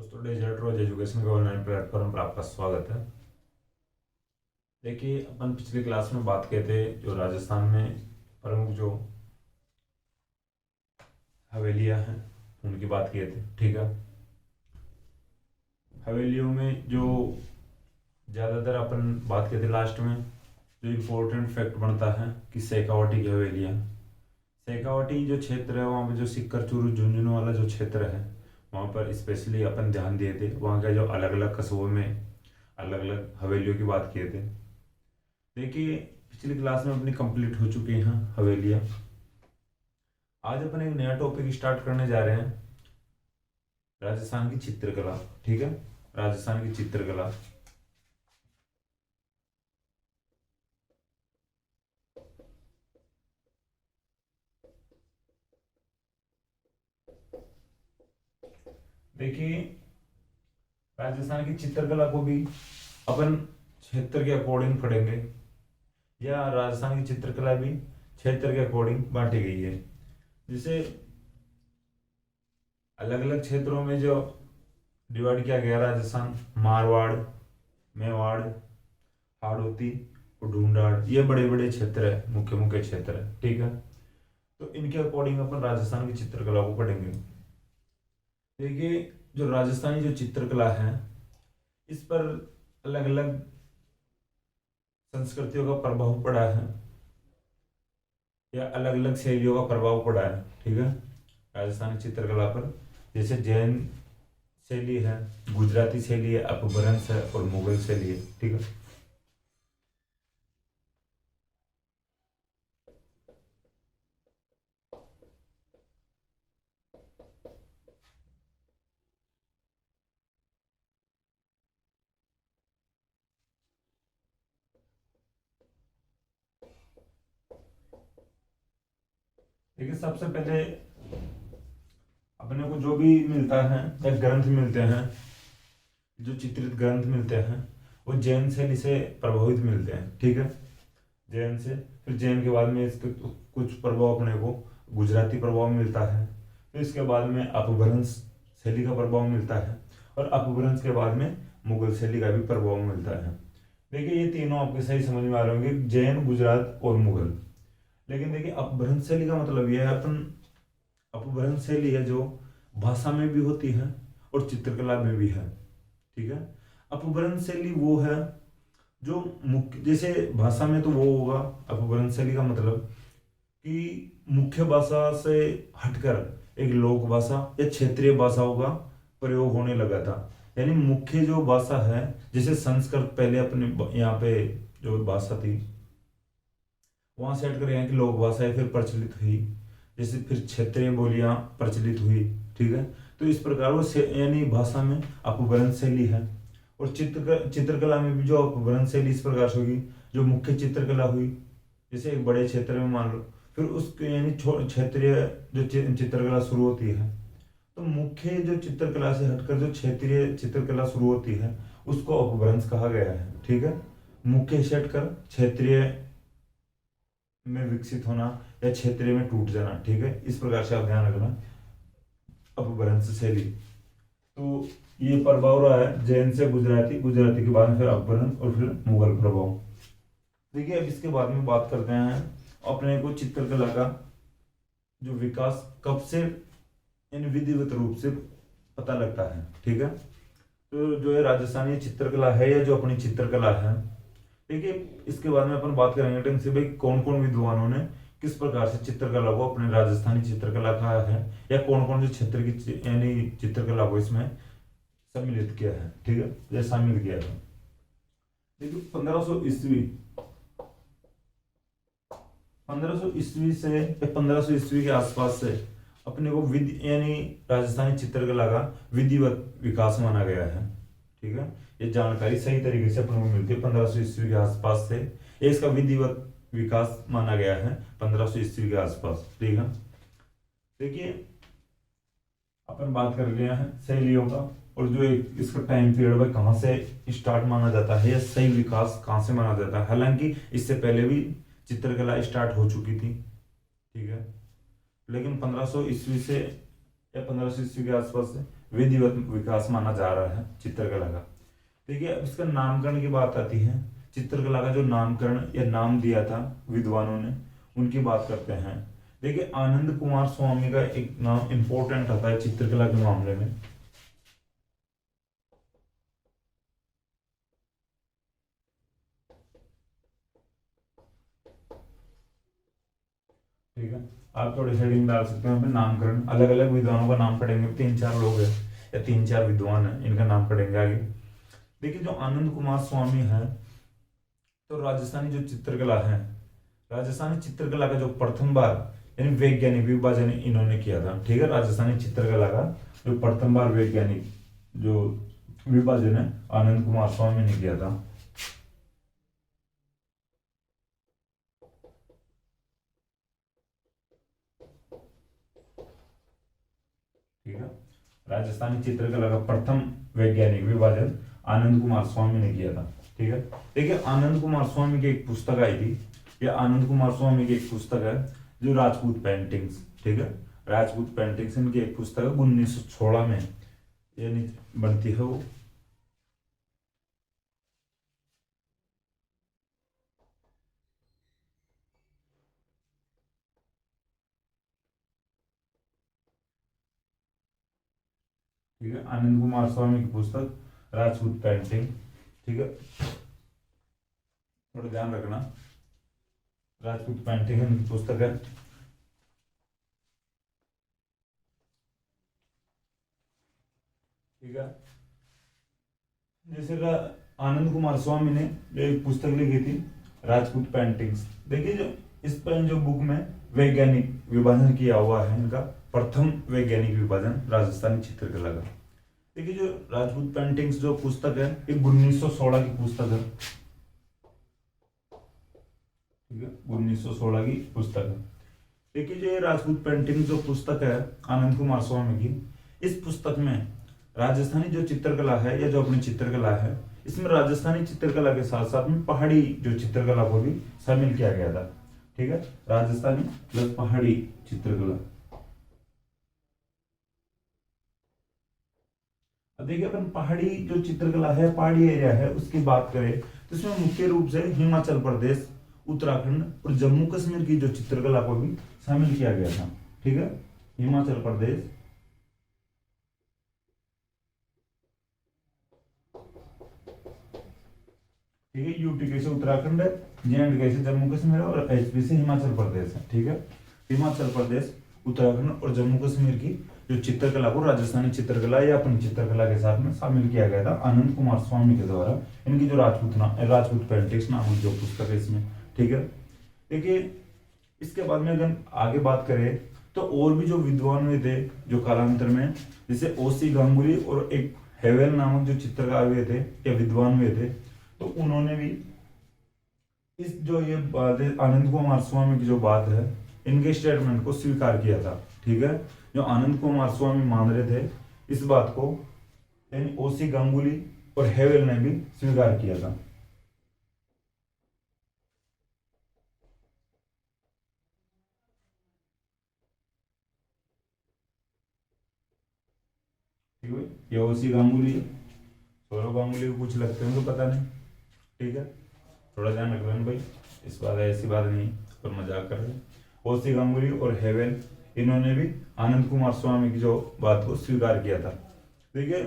दोस्तों, डेजर्ट रोज एजुकेशन के online platform पर आपका स्वागत है। देखिए, अपन पिछली क्लास में बात किए थे जो राजस्थान में प्रमुख जो हवेलियां हैं उनकी बात किए थे। ठीक है, हवेलियों में जो ज़्यादातर अपन बात किए थे लास्ट में, जो इम्पोर्टेंट फैक्ट बनता है कि शेखावाटी की हवेलियाँ, शेखावाटी जो क्षेत्र है वहाँ पे जो सिक्कर चूरू झुंझुनू वाला जो क्षेत्र है वहाँ पर स्पेशली अपन ध्यान दिए थे। वहाँ के जो अलग अलग कस्बों में अलग अलग हवेलियों की बात किए थे। देखिए, पिछली क्लास में अपनी कंप्लीट हो चुकी हैं हवेलियाँ। आज अपन एक नया टॉपिक स्टार्ट करने जा रहे हैं, राजस्थान की चित्रकला। ठीक है, राजस्थान की चित्रकला। देखिए, राजस्थान की चित्रकला को भी अपन क्षेत्र के अकॉर्डिंग पढ़ेंगे, या राजस्थान की चित्रकला भी क्षेत्र के अकॉर्डिंग बांटी गई है। जिसे अलग अलग क्षेत्रों में जो डिवाइड किया गया, राजस्थान मारवाड़, मेवाड़, हाड़ौती और ढूंढाड़, ये बड़े बड़े क्षेत्र है, मुख्य मुख्य क्षेत्र है। ठीक है, तो इनके अकॉर्डिंग अपन राजस्थान की चित्रकला को पढ़ेंगे। देखिए, जो राजस्थानी जो चित्रकला है इस पर अलग अलग संस्कृतियों का प्रभाव पड़ा है, या अलग अलग शैलियों का प्रभाव पड़ा है। ठीक है, राजस्थानी चित्रकला पर जैसे जैन शैली है, गुजराती शैली है, अपभ्रंश है और मुगल शैली है। ठीक है, देखिए सबसे पहले अपने को जो भी मिलता है या ग्रंथ मिलते हैं, जो चित्रित ग्रंथ मिलते हैं वो जैन शैली से प्रभावित मिलते हैं। ठीक है, जैन से, फिर जैन के बाद में इसके कुछ प्रभाव अपने को गुजराती प्रभाव मिलता है, फिर इसके बाद में अपभ्रंश शैली का प्रभाव मिलता है, और अपभ्रंश के बाद में मुगल शैली का भी प्रभाव मिलता है। देखिए, ये तीनों आपके सही समझ में आ रहे होंगे, जैन, गुजरात और मुगल। लेकिन देखिए, अपभ्रंश शैली का मतलब यह है, अपन अपभ्रंश शैली है जो भाषा में भी होती है और चित्रकला में भी है। ठीक है, अपभ्रंश शैली वो है जो मुख्य, जैसे भाषा में तो वो होगा, अपभ्रंश शैली का मतलब कि मुख्य भाषा से हटकर एक लोक भाषा या क्षेत्रीय भाषाओं का प्रयोग होने लगा था। यानी मुख्य जो भाषा है, जैसे संस्कृत पहले अपने यहाँ पे जो भाषा थी वहां से हटकर यहाँ की लोक भाषाएं फिर प्रचलित हुई, जैसे फिर क्षेत्रीय बोलियां प्रचलित हुई। ठीक है, तो इस प्रकार वो यानी भाषा में अपभ्रंश शैली है। और चित्रकला में भी जो अपभ्रंश शैली इस प्रकार से होगी, जो मुख्य चित्रकला हुई, जैसे एक बड़े क्षेत्र में मान लो, फिर उसके यानी क्षेत्रीय जो चित्रकला शुरू होती है, तो मुख्य जो चित्रकला से हटकर जो क्षेत्रीय चित्रकला शुरू होती है उसको अपभ्रंश कहा गया है। ठीक है, मुख्य से हटकर क्षेत्रीय में विकसित होना या क्षेत्रीय में टूट जाना। ठीक है, इस प्रकार से आप ध्यान रखना, अपभ्रंश शैली। तो ये प्रभाव रहा है जैन से गुजराती, गुजराती के बाद में फिर अपभ्रंश और फिर मुगल प्रभाव। देखिए, अब इसके बाद में बात करते हैं अपने को चित्रकला का जो विकास कब से इन विधिवत रूप से पता लगता है। ठीक है, तो जो है राजस्थानी चित्रकला है या जो अपनी चित्रकला है, देखिए इसके बाद में अपन बात करेंगे ढंग से भाई कौन कौन विद्वानों ने किस प्रकार से चित्रकला को अपने राजस्थानी चित्रकला कहा है, या कौन कौन से क्षेत्र की यानी चित्रकला को इसमें सम्मिलित किया है। ठीक है, या शामिल किया है। देखिए 1500 ईस्वी से या 1500 ईस्वी के आसपास से अपने को यानी राजस्थानी चित्रकला का विधिवत विकास माना गया है। ठीक है, ये जानकारी सही तरीके से अपने को मिलती है 1500 ईस्वी के आसपास से, ये इसका विधिवत विकास माना गया है 1500 ईस्वी के आसपास। ठीक है, देखिए अपन बात कर लिया है शैलियों का, और जो एक इसका टाइम पीरियड है कहाँ से स्टार्ट माना जाता है, या सही विकास कहाँ से माना जाता है। हालांकि इससे पहले भी चित्रकला स्टार्ट हो चुकी थी। ठीक है, लेकिन 1500 ईस्वी से या 1500 ईस्वी के आसपास से विधिवत विकास माना जा रहा है चित्रकला का। देखिए अब इसका नामकरण की बात आती है। चित्रकला का जो नामकरण या नाम दिया था विद्वानों ने, उनकी बात करते हैं। देखिए आनंद कुमार स्वामी का एक नाम इंपॉर्टेंट आता है चित्रकला के मामले में। ठीक है, आप थोड़ी हेडिंग डाल सकते हैं नामकरण, अलग अलग विद्वानों का नाम पढ़ेंगे, 3-4 लोग हैं या 3-4 विद्वान हैं, इनका नाम पढ़ेंगे आगे। देखिए जो आनंद कुमार स्वामी है, तो राजस्थानी जो चित्रकला है, राजस्थानी चित्रकला का जो प्रथम बार यानी वैज्ञानिक विभाजन इन्होंने किया था। ठीक है, राजस्थानी चित्रकला का जो प्रथम बार वैज्ञानिक जो विभाजन है आनंद कुमार स्वामी ने किया था। ठीक है, राजस्थानी चित्रकला का प्रथम वैज्ञानिक विभाजन आनंद कुमार स्वामी ने किया था। ठीक है, देखिए आनंद कुमार स्वामी की एक पुस्तक आई थी, ये आनंद कुमार स्वामी की एक पुस्तक है जो राजपूत पेंटिंग्स। ठीक है, राजपूत पेंटिंग्स इनकी एक पुस्तक है 1916 में यानी बनती है वो। ठीक है, आनंद कुमार स्वामी की पुस्तक राजपूत पेंटिंग। ठीक है, थोड़ा ध्यान रखना, राजपूत पेंटिंग इनकी पुस्तक है। ठीक है, जैसे आनंद कुमार स्वामी ने एक पुस्तक लिखी थी राजपूत पेंटिंग्स। देखिए जो इस पर जो बुक में वैज्ञानिक विभाजन किया हुआ है, इनका प्रथम वैज्ञानिक विभाजन राजस्थानी चित्रकला का। देखिए जो राजपूत पेंटिंग्स जो पुस्तक है ये 1916 की पुस्तक है। ठीक है, 1916 की पुस्तक है। देखिए जो ये राजपूत पेंटिंग जो पुस्तक है आनंद कुमार स्वामी की, इस पुस्तक में राजस्थानी जो चित्रकला है या जो अपनी चित्रकला है, इसमें राजस्थानी चित्रकला के साथ साथ में पहाड़ी जो चित्रकला को भी शामिल किया गया था। ठीक है, राजस्थानी प्लस पहाड़ी चित्रकला। अब देखिए अपन पहाड़ी जो चित्रकला है, पहाड़ी एरिया है, उसकी बात करें तो इसमें मुख्य रूप से हिमाचल प्रदेश, उत्तराखंड और जम्मू कश्मीर की जो चित्रकला को भी शामिल किया गया था। ठीक है, हिमाचल प्रदेश, ठीक है, यूटी कैसे उत्तराखंड है, जे कैसे जम्मू कश्मीर है और एचपी से हिमाचल प्रदेश है। ठीक है, हिमाचल प्रदेश, उत्तराखंड और जम्मू कश्मीर की जो चित्रकला को राजस्थानी चित्रकला या अपनी चित्रकला के साथ में शामिल किया गया था आनंद कुमार स्वामी के द्वारा। इनकी जो राजपूत पेंटिंग्स नामक जो पुस्तक है इसमें। ठीक है, देखिए इसके बाद में अगर आगे बात करें तो और भी जो विद्वान हुए थे जो कालांतर में, जैसे ओसी गांगुली और एक हेवेल नामक जो चित्रकार हुए थे या विद्वान हुए थे, तो उन्होंने भी इस जो ये बात है आनंद कुमार स्वामी की जो बात है, इनके स्टेटमेंट को स्वीकार किया था। ठीक है, जो आनंद कुमार स्वामी मान रहे थे इस बात को, यानी ओसी गांगुली और हेवेल ने भी स्वीकार किया था। ठीक है, ये ओसी गांगुली, सौरव गांगुली को कुछ लगते हैं तो पता नहीं। ठीक है, थोड़ा ध्यान रख लेना भाई, इस बात ऐसी बात नहीं और मजाक कर रहे हैं। ओसी गांगुली और हेवेल, इन्होंने भी आनंद कुमार स्वामी की जो बात को स्वीकार किया था। देखिए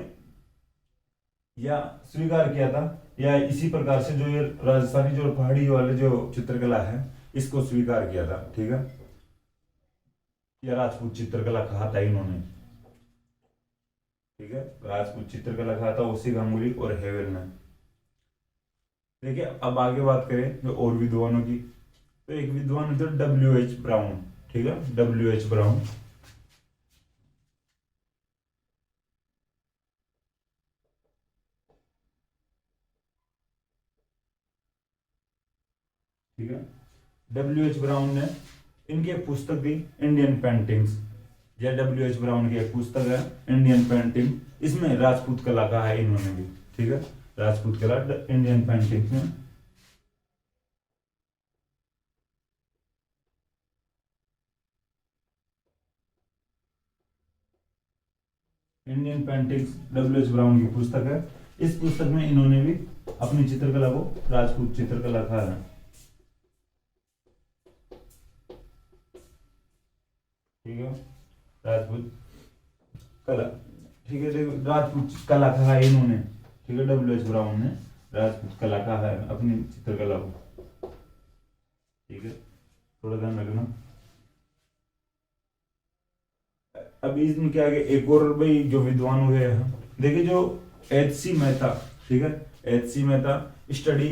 या स्वीकार किया था या इसी प्रकार से जो ये राजस्थानी जो पहाड़ी वाले जो चित्रकला है इसको स्वीकार किया था। ठीक है, या राजपूत चित्रकला कहा था इन्होंने। ठीक है, राजपूत चित्रकला कहा था ओसी गांगुली और हेवेल ने। देखिए अब आगे बात करें जो और विद्वानों की, तो एक विद्वान थे डब्ल्यू एच ब्राउन। ठीक है, डब्ल्यू एच ब्राउन। ठीक है, डब्ल्यू एच ब्राउन ने, इनकी एक पुस्तक थी इंडियन पेंटिंग्स, या डब्ल्यू एच ब्राउन की एक पुस्तक है इंडियन पेंटिंग, इसमें राजपूत कला का है इन्होंने भी। ठीक है, राजपूत कला इंडियन पेंटिंग में। Indian paintings W H brown की पुस्तक है। इस पुस्तक में इन्होंने भी अपनी चित्रकला को राजपूत चित्रकला कहा है। ठीक है, राजपूत कला। ठीक है, देखो राजपूत कला कहा है इन्होंने। ठीक है, डब्ल्यू एच ब्राउन ने राजपूत कला कहा है अपनी चित्रकला को। ठीक है, थोड़ा ध्यान रखना। अब इसमें क्या है, एक और भाई जो विद्वान हुए हैं, देखिए जो एच सी मेहता। ठीक है, H C Mehta study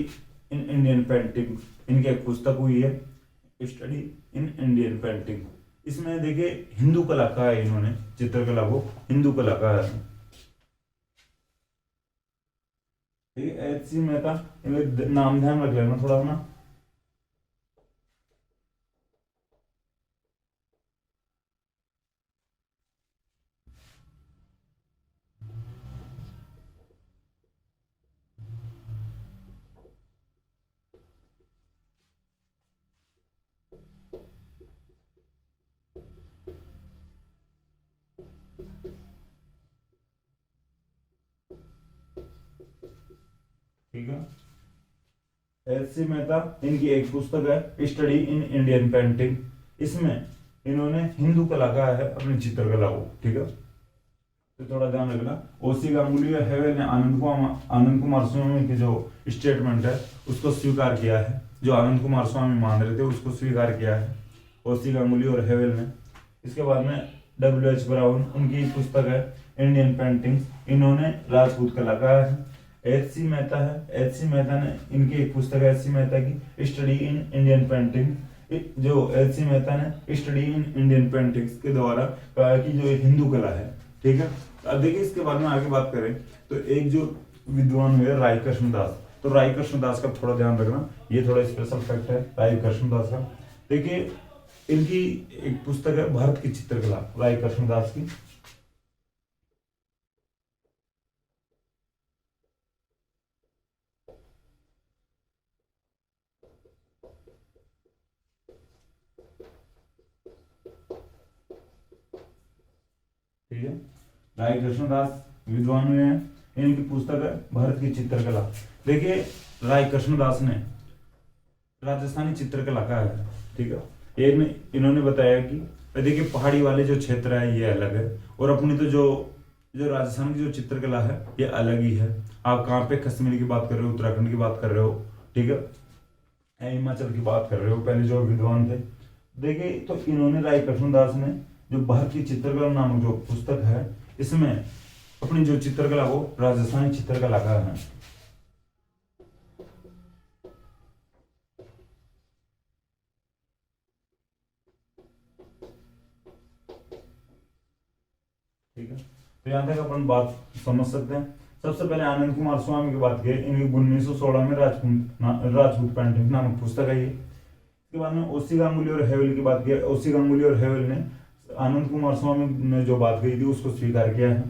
in Indian painting, इनकी एक पुस्तक हुई है स्टडी इन इंडियन पेंटिंग। इसमें देखिए हिंदू कला का है, इन्होंने चित्रकला को हिंदू कला का है। ठीक है, एच सी मेहता, नाम ध्यान रख लेना थोड़ा अपना। ठीक है, एच सी मेहता, इनकी एक पुस्तक है स्टडी इन इंडियन पेंटिंग। इसमें इन्होंने हिंदू कला का है अपनी चित्रकला को। ठीक है, तो थोड़ा ध्यान रखना। ओसी गांगुली और हेवेल ने आनंद कुमार स्वामी की जो स्टेटमेंट है उसको स्वीकार किया है। जो आनंद कुमार स्वामी मान रहे थे उसको स्वीकार किया है ओसी गांगुली और हेवेल ने। इसके बाद में डब्ल्यू एच ब्राउन, उनकी पुस्तक है इंडियन पेंटिंग्स, इन्होंने राजपूत कला का है। एच सी मेहता है, एच सी मेहता ने, इनकी एक पुस्तक है एच सी मेहता की स्टडी इन इंडियन पेंटिंग। जो एच सी मेहता ने स्टडी इन इंडियन पेंटिंग्स के द्वारा कहा कि जो हिंदू कला है। ठीक है, अब देखिए इसके बारे में आगे बात करें तो एक जो विद्वान हुए राय कृष्णदास। तो राय कृष्णदास का थोड़ा ध्यान रखना, ये थोड़ा स्पेशल फैक्ट है राय कृष्णदास का। देखिए इनकी एक पुस्तक है भारत की चित्रकला, राय कृष्णदास की। ठीक है, राय कृष्णदास विद्वान हुए हैं, इनकी पुस्तक है भारत की चित्रकला। देखिए राय कृष्णदास ने राजस्थानी चित्रकला का है। ठीक है, ये इन्होंने बताया कि देखिए पहाड़ी वाले जो क्षेत्र है ये अलग है, और अपनी तो जो जो राजस्थान की जो चित्रकला है ये अलग ही है। आप कहाँ पे कश्मीर की बात कर रहे हो, उत्तराखंड की बात कर रहे हो, ठीक है, या हिमाचल की बात कर रहे हो, पहले जो विद्वान थे। देखिए तो इन्होंने राय कृष्णदास ने जो भारत की चित्रकला नामक जो पुस्तक है इसमें अपनी जो चित्रकला को राजस्थानी चित्रकला का है। ठीक है, तो यहाँ तक अपन बात समझ सकते हैं। सबसे पहले आनंद कुमार स्वामी की बात की, इनकी 1916 में राजपूत पेंटिंग नामक पुस्तक है ये। इसके बाद में ओसी गांगुली और हेवल की बात की, ओसी गांगुली और हेवल ने आनंद कुमार स्वामी ने जो बात कही थी उसको स्वीकार किया है।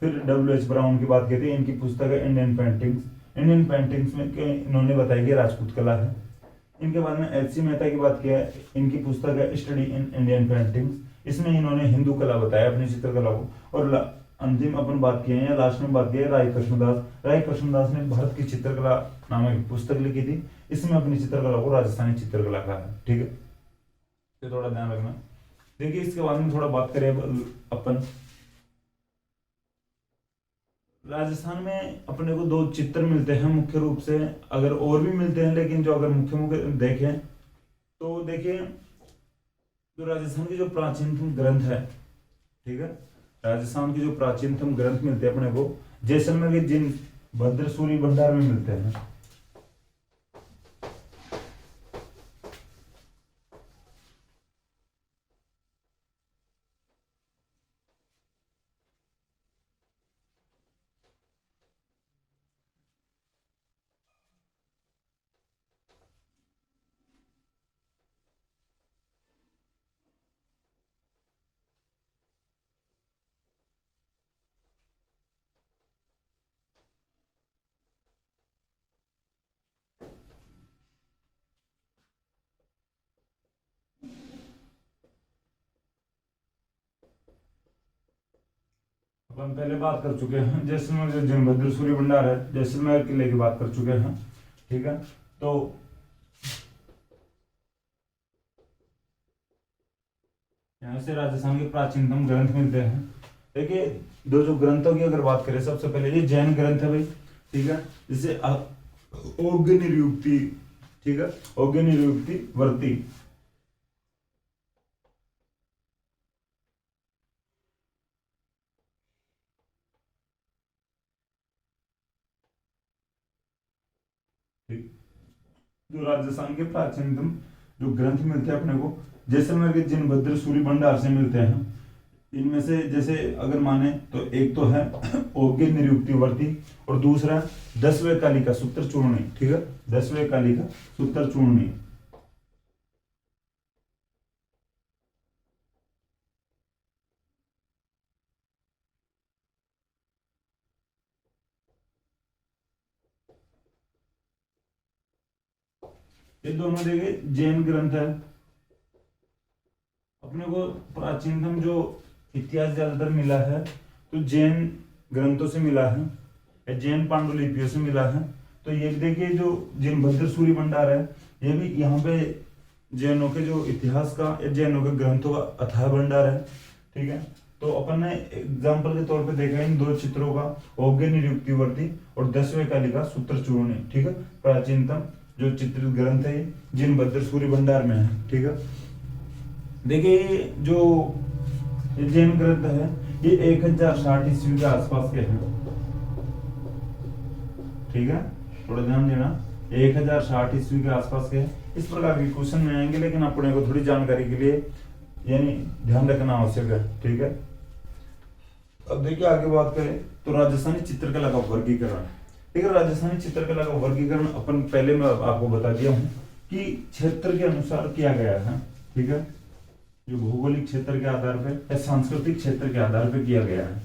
फिर डब्ल्यू एच ब्राउन की बात की थी, इनकी पुस्तक है इंडियन पेंटिंग्स। इंडियन पेंटिंग्स में इन्होंने बताया कि राजपूत कला है। इनके बाद में एच सी मेहता की बात किया है, इनकी पुस्तक है स्टडी इन इंडियन पेंटिंग्स। इसमें इन्होंने हिंदू कला बताया अपनी चित्रकला को। और अंतिम अपन बात किए हैं, लास्ट में बात की है राय कृष्णदास। राय कृष्णदास ने भारत की चित्रकला नामक पुस्तक लिखी थी, इसमें अपनी चित्रकला को राजस्थानी चित्रकला कहा है। ठीक है, तो थोड़ा ध्यान रखना। देखिए इसके बाद में थोड़ा बात करें अपन राजस्थान में अपने को दो चित्र मिलते हैं मुख्य रूप से, अगर और भी मिलते हैं लेकिन जो अगर मुख्य मुख्य देखें तो देखिए जो राजस्थान की जो प्राचीनतम ग्रंथ है। ठीक है, राजस्थान की जो प्राचीनतम ग्रंथ मिलते हैं अपने को जैसलमेर के जिन भद्रसूरी भंडार में मिलते हैं। अपन पहले बात कर चुके हैं जैसलमेर जो जिनभद्र सूर्य भंडार है, जैसलमेर किले की बात कर चुके हैं। ठीक है, तो यहाँ से राजस्थान के प्राचीनतम ग्रंथ मिलते हैं। देखिए, दो जो ग्रंथों की अगर बात करें, सबसे पहले ये जैन ग्रंथ है भाई। ठीक है, जिसे औग्य निरुक्ति, ठीक है, औग्य निरुक्ति वर्ती। ठीक, जो राजस्थान के प्राचीनतम जो ग्रंथ मिलते हैं अपने को जैसलमेर के जिनभद्र सूर्य भंडार से मिलते हैं। इनमें से जैसे अगर माने तो एक तो है औग्य निरुक्ति वर्ती, और दूसरा 10वें काली का सूत्र चूर्णी। ठीक है, 10वें काली का सूत्र चूर्णी। ये दोनों देखिए जैन ग्रंथ है। अपने को प्राचीनतम जो इतिहास ज्यादातर मिला है तो जैन ग्रंथों से मिला है या जैन पांडुलिपियों से मिला है। तो ये भी देखिए जो जिनभद्र सूर्य भंडार है, ये भी यहाँ पे जैनों के जो इतिहास का या जैनों के ग्रंथों का अथाह भंडार है। ठीक है, तो अपन ने एग्जाम्पल के तौर पे देखा इन दो चित्रों का, औग्य निरुक्तिवर्ती और 10वें काली का सूत्र चूर्णी। ठीक है, प्राचीनतम जो चित्रित ग्रंथ है जिनभद्र सूर्य भंडार में है। ठीक है, देखिए ये जो ये जैन ग्रंथ है ये 1060 ईस्वी के आसपास के हैं। ठीक है, थोड़ा ध्यान देना, 1060 ईस्वी के आसपास के हैं। इस प्रकार के क्वेश्चन में आएंगे, लेकिन अपने को थोड़ी जानकारी के लिए यानी ध्यान रखना आवश्यक है। ठीक है, अब देखिए आगे बात करें तो राजस्थानी चित्रकला का वर्गीकरण। ठीक है, राजस्थानी चित्रकला का वर्गीकरण अपन पहले मैं आपको बता दिया हूँ कि क्षेत्र के अनुसार किया गया है। ठीक है, जो भौगोलिक क्षेत्र के आधार पर या सांस्कृतिक क्षेत्र के आधार पर किया गया है।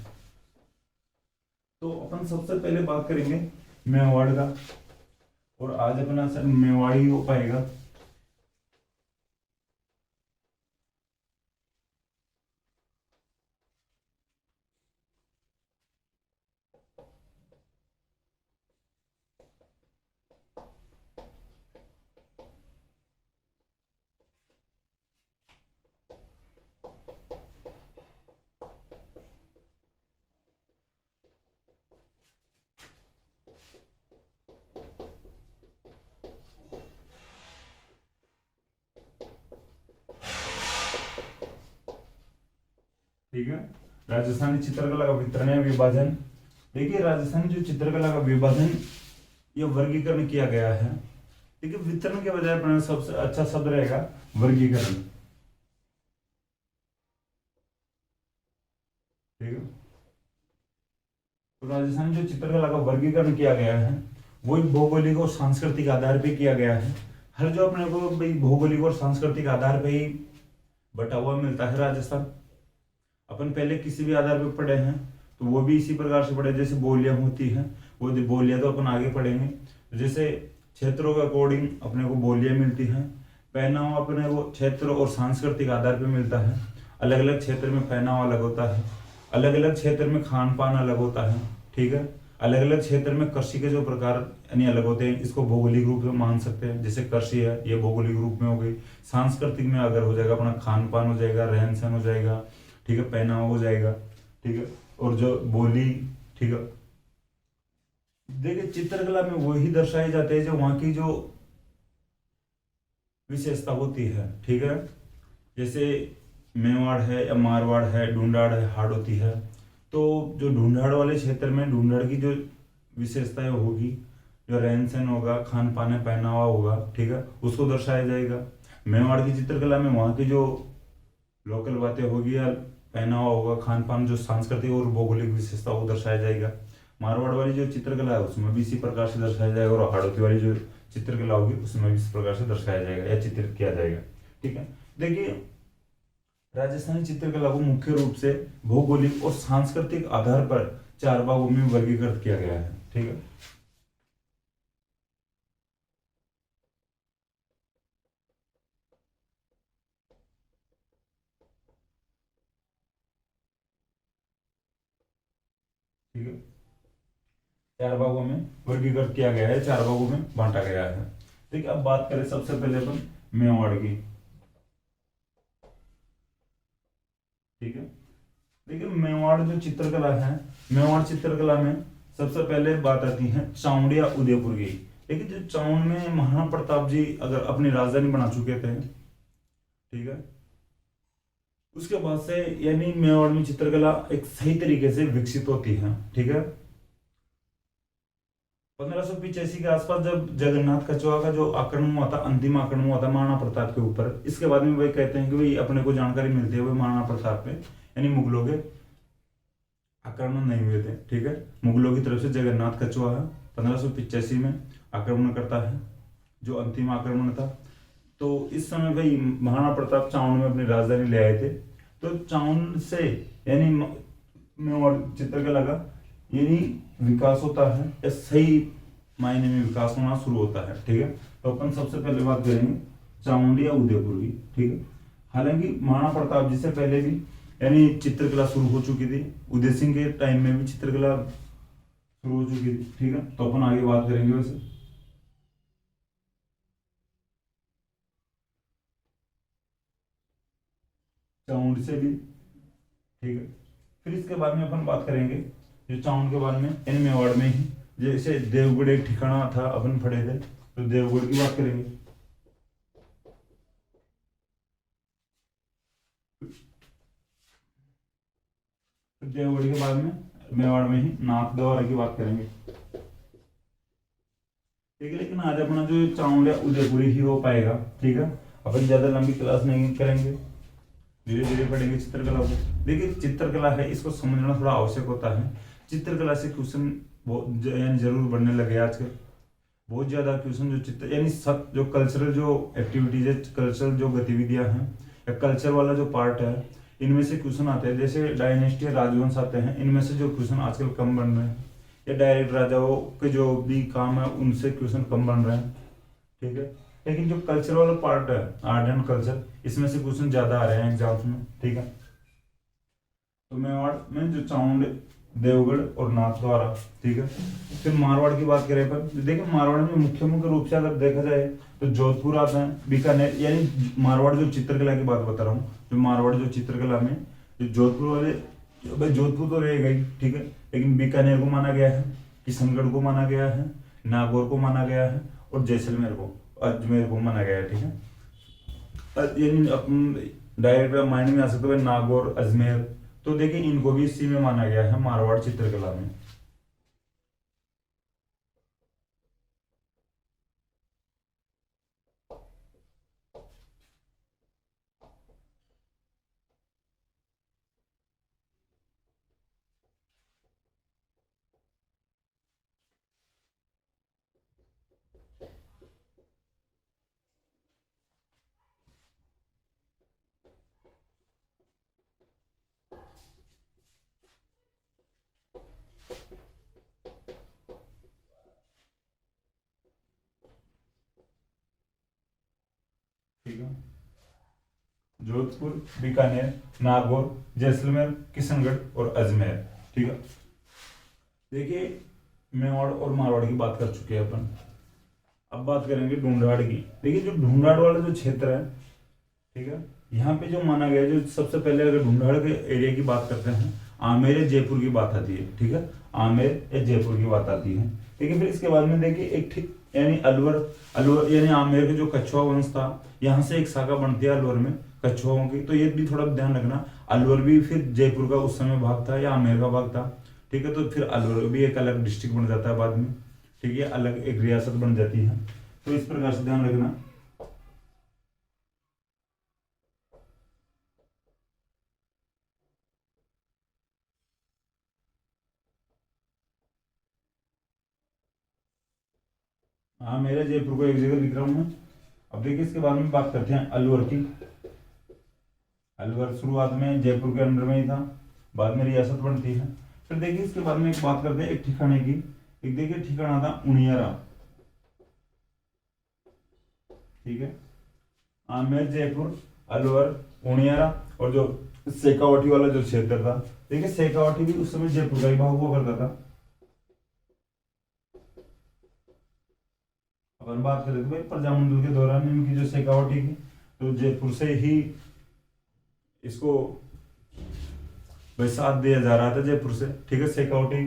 तो अपन सबसे पहले बात करेंगे मेवाड़ का, और आज अपना सर मेवाड़ी हो पाएगा। ठीक है, राजस्थानी चित्रकला का वितरण या विभाजन। देखिए, राजस्थानी जो चित्रकला का विभाजन या वर्गीकरण किया गया है। ठीक है, वितरण के बजाय अपना सबसे अच्छा शब्द रहेगा वर्गीकरण। ठीक है, तो राजस्थानी जो चित्रकला का वर्गीकरण किया गया है वो भौगोलिक और सांस्कृतिक आधार पे किया गया है। हर जो अपने को भाई भौगोलिक और सांस्कृतिक आधार पे ही बटा हुआ मिलता है राजस्थान। अपन पहले किसी भी आधार पे पढ़े हैं तो वो भी इसी प्रकार से पढ़े, जैसे बोलियां होती हैं वो बोलियां तो अपन आगे पढ़ेंगे। जैसे क्षेत्रों के अकॉर्डिंग अपने को बोलियां मिलती हैं। पहनावा अपने को क्षेत्र और सांस्कृतिक आधार पे मिलता है। अलग अलग क्षेत्र में पहनावा अलग होता है, अलग अलग क्षेत्र में खान पान अलग होता है। ठीक है, अलग अलग क्षेत्र में कृषि के जो प्रकार यानी अलग होते हैं, इसको भौगोलिक रूप में मान सकते हैं। जैसे कृषि है ये भौगोलिक रूप में हो गई। सांस्कृतिक में अगर हो जाएगा अपना खान पान हो जाएगा, रहन सहन हो जाएगा। ठीक है, पहनावा हो जाएगा। ठीक है, और जो बोली। ठीक है, देखिए चित्रकला में वही दर्शाए जाते हैं जो वहां की जो विशेषता होती है। ठीक है, जैसे मेवाड़ है या मारवाड़ है, ढूंढाड़ है, हाड़ौती है। तो जो ढूंढाड़ वाले क्षेत्र में ढूंढाड़ की जो विशेषताएं होगी, जो रहन सहन होगा, खान पान है, पहनावा होगा, ठीक है, उसको दर्शाया जाएगा। मेवाड़ की चित्रकला में वहां की जो लोकल बातें होगी या पहनावा होगा, खान पान, जो सांस्कृतिक और भौगोलिक विशेषता वो दर्शाया जाएगा। मारवाड़ वाली जो चित्रकला है उसमें भी इसी प्रकार से दर्शाया जाएगा, और हाड़ौती वाली जो चित्रकला होगी उसमें भी इस प्रकार से दर्शाया जाएगा या चित्रित किया जाएगा। ठीक है, देखिए राजस्थानी चित्रकला को मुख्य रूप से भौगोलिक और सांस्कृतिक आधार पर 4 भागों में वर्गीकृत किया गया है। ठीक है, ठीक है, 4 भागों में वर्गीकृत किया गया है, 4 भागों में बांटा गया है। ठीक है, अब बात करें सबसे पहले अपन मेवाड़ की। ठीक है, देखिए मेवाड़ जो चित्रकला है, मेवाड़ चित्रकला में सबसे पहले बात आती है चावड़िया उदयपुर की। देखिए जो चावड़ में महाराणा प्रताप जी अगर अपनी राजधानी बना चुके थे, ठीक है, उसके बाद से यानी मेवाड़ में चित्रकला एक सही तरीके से विकसित होती है। ठीक है, 1585 के आसपास जब जगन्नाथ कछुआ का जो आक्रमण हुआ था, अंतिम आक्रमण हुआ था महाराणा प्रताप के ऊपर, इसके बाद में वही कहते हैं कि भाई अपने को जानकारी मिलती है वही महाराणा प्रताप पे यानी मुगलों के आक्रमण नहीं हुए थे। ठीक है, मुगलों की तरफ से जगन्नाथ कछुआ 1585 में आक्रमण करता है, जो अंतिम आक्रमण था। तो इस समय भाई महाराणा प्रताप चावड़ में अपनी राजधानी ले आए थे। तो चावड़ से यानी मेवाड़ चित्रकला का यानी विकास होता है या सही मायने में विकास होना शुरू होता है। ठीक है, तो अपन सबसे पहले बात करेंगे चामुंडिया उदयपुर की। ठीक है, हालांकि महाराणा प्रताप जी से पहले भी यानी चित्रकला शुरू हो चुकी थी, उदय सिंह के टाइम में भी चित्रकला शुरू हो चुकी थी। ठीक है, तो अपन आगे बात करेंगे वैसे। चामुंड से भी, ठीक है, फिर इसके बाद में अपन बात करेंगे जो चावड़ के बाद में इन मेवाड़ में ही जैसे देवगढ़ एक ठिकाना था अपन पढ़े थे, तो देवगढ़ की बात करेंगे। फिर देवगढ़ के बाद में मेवाड़ में ही नाथ द्वारा की बात करेंगे। ठीक है, लेकिन आज अपना जो चावड़ है उदयपुरी ही हो पाएगा। ठीक है, अपन ज्यादा लंबी क्लास नहीं करेंगे, धीरे धीरे पढ़ेंगे चित्रकला को। देखिए चित्रकला है, इसको समझना थोड़ा आवश्यक होता है। चित्रकला से क्वेश्चन बहुत यानी जरूर बनने लगे आजकल, बहुत ज्यादा क्वेश्चन जो चित्र यानी सब जो कल्चरल जो एक्टिविटीज है, कल्चरल जो गतिविधियां हैं या कल्चर वाला जो पार्ट है, इनमें से क्वेश्चन आते हैं। जैसे डायनेस्टी राजवंश आते हैं, इनमें से जो क्वेश्चन आजकल कम बन रहे हैं, या डायरेक्ट राजाओं के जो भी काम है उनसे क्वेश्चन कम बन रहे हैं। ठीक है, लेकिन जो कल्चर वाला पार्ट है, आर्ट एंड कल्चर, इसमें से क्वेश्चन ज्यादा आ रहे हैं एग्जाम्स में। ठीक है, तो मेवाड़ में जो चामुंड, देवगढ़ और नाथद्वारा। ठीक है, फिर मारवाड़ की बात करें पर देखिए मारवाड़ में मुख्य रूप से अगर देखा जाए तो जोधपुर आता है, बीकानेर, यानी मारवाड़ जो चित्रकला की बात बता रहा हूँ, जो मारवाड़ जो चित्रकला में जो जोधपुर वाले, भाई जोधपुर तो रहेगा ही, ठीक है, लेकिन बीकानेर को माना गया है, किशनगढ़ को माना गया है, नागौर को माना गया है और जैसलमेर को, अजमेर को माना गया है। ठीक है, यानी डायरेक्ट माइंड में आ सकते हैं नागौर, अजमेर, तो देखिए इनको भी इसी में माना गया है मारवाड़ चित्रकला में। ठीक है, जोधपुर, बीकानेर, नागौर, जैसलमेर, किशनगढ़ और अजमेर। ठीक है, देखिए मेवाड़ और मारवाड़ की बात कर चुके हैं अपन, अब बात करेंगे ढूंढाड़ की। देखिए जो ढूंढाड़ वाला जो क्षेत्र है, ठीक है, यहाँ पे जो माना गया, जो सबसे पहले अगर ढूंढाड़ के एरिया की बात करते हैं, आमेर या जयपुर की बात आती है। ठीक है, आमेर या जयपुर की बात आती है। ठीक है, फिर इसके बाद में देखिए एक ठीक यानी अलवर, अलवर यानी आमेर के जो कछुआ वंश था, यहाँ से एक शाखा बनती है अलवर में कछुआओं की, तो ये भी थोड़ा ध्यान रखना, अलवर भी फिर जयपुर का उस समय भाग था या आमेर का भाग था। ठीक है, तो फिर अलवर भी एक अलग डिस्ट्रिक्ट बन जाता है बाद में। ठीक है, अलग एक रियासत बन जाती है, तो इस प्रकार से ध्यान रखना। हाँ, मेरे जयपुर को एक जगह लिख रहा हूँ मैं। अब देखिए इसके बारे में बात करते हैं अलवर की। अलवर शुरुआत में जयपुर के अंडर में ही था, बाद में रियासत बनती है। फिर देखिए इसके बाद में एक बात करते हैं एक ठिकाने की। एक देखिए ठिकाना था उनियारा। ठीक है, आमेर, जयपुर, अलवर, उनियारा और जो शेखावटी वाला जो क्षेत्र था, देखिए शेखावटी भी उस समय जयपुर का ही भाग हुआ करता था। अपन बात करें तो भाई प्रजामंडल के दौरान इनकी जो शेखावटी की, तो जयपुर से ही इसको भाई साथ दिया जा रहा था जयपुर से, ठीक है। शेखावटी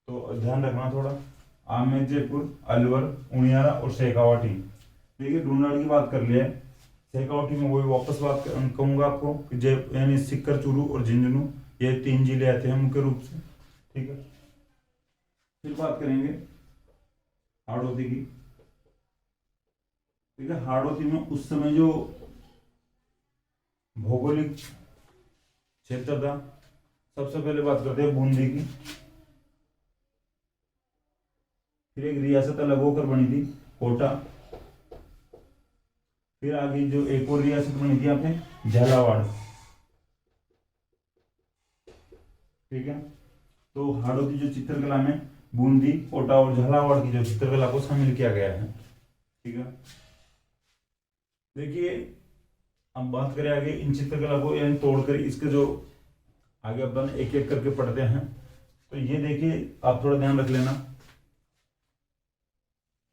तो ध्यान रखना थोड़ा, आमेर, जयपुर, अलवर, उनियारा और शेखावटी। देखिए ढूंढाड़ की बात कर लिया है, शेखावटी में वही वापस बात कहूंगा आपको कि जय यानी सिक्कर, चूरू और झुंझुनू, ये 3 जिले आते हैं मुख्य रूप से, ठीक है। फिर बात करेंगे हाड़ौती की, ठीक है। हाड़ौती में उस समय जो भौगोलिक क्षेत्र था, सबसे पहले बात करते हैं बूंदी की। फिर एक रियासत अलग होकर बनी थी कोटा। फिर आगे जो एक और रियासत बनी थी यहाँ पे झालावाड़, ठीक है। तो हाड़ौती जो चित्रकला में बूंदी, कोटा और झालावाड़ की जो चित्रकला को शामिल किया गया है, ठीक है। देखिए अब बात करें आगे इन चित्रकला को यानी तोड़कर इसके जो आगे अपन एक एक करके पढ़ते हैं, तो ये देखिए आप थोड़ा ध्यान रख लेना।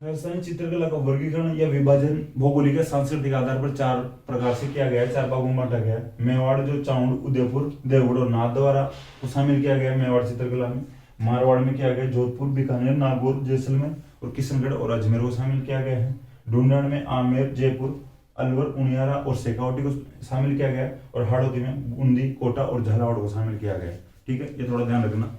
राजस्थानी चित्रकला का वर्गीकरण या विभाजन भौगोलिक या सांस्कृतिक आधार पर 4 प्रकार से किया गया है, 4 भागों में बांटा गया है। मेवाड़ जो चाउंड, उदयपुर, देवगढ़ और नाथद्वारा को शामिल किया गया है मेवाड़ चित्रकला में। मारवाड़ में किया गया जोधपुर, बीकानेर, नागौर, जैसलमेर और किशनगढ़ और अजमेर को शामिल किया गया है। ढूंढाड़ में आमेर, जयपुर, अलवर, उनियारा और शेखावटी को शामिल किया गया है। और हाड़ौती में बूंदी, कोटा और झालावाड़ को शामिल किया गया है, ठीक है। ये थोड़ा ध्यान रखना।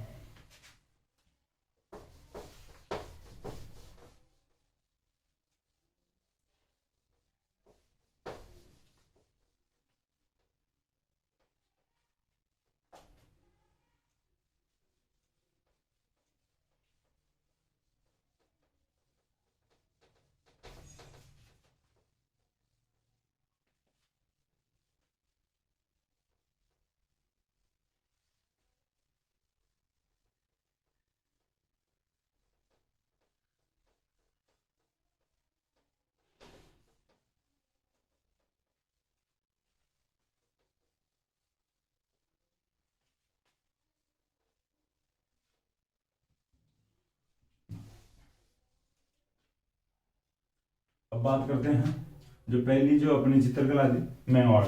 अब बात करते हैं जो पहली जो अपनी चित्रकला थी मेवाड़,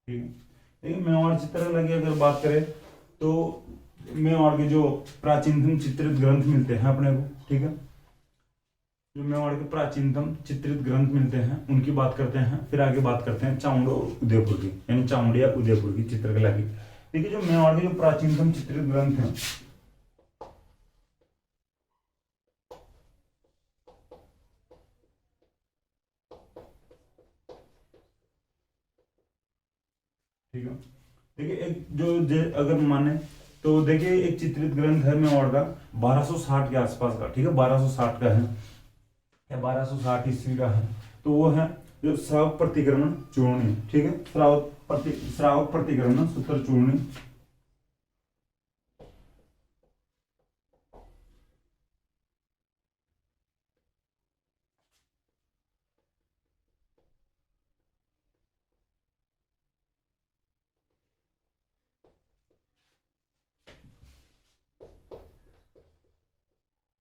ठीक है। देखिए मेवाड़ चित्रकला की अगर बात करें तो मेवाड़ के जो प्राचीनतम चित्रित ग्रंथ मिलते हैं अपने को, ठीक है। जो मेवाड़ के प्राचीनतम चित्रित ग्रंथ मिलते हैं उनकी बात करते हैं। फिर आगे बात करते हैं चामुंड और उदयपुर की, यानी चामुंड या उदयपुर की चित्रकला की। देखिए जो मेवाड़ के जो प्राचीनतम चित्रित ग्रंथ हैं, ठीक है। देखिए एक अगर माने तो देखिए एक चित्रित ग्रंथ है मेवाड़ का 1260 के आसपास का, ठीक है। 1260 का है या 1260 ईस्वी का है। तो वो है जो श्रावक प्रतिक्रमण चूर्णी, ठीक है। श्रावक प्रतिक्रमण सूत्र चूर्णी,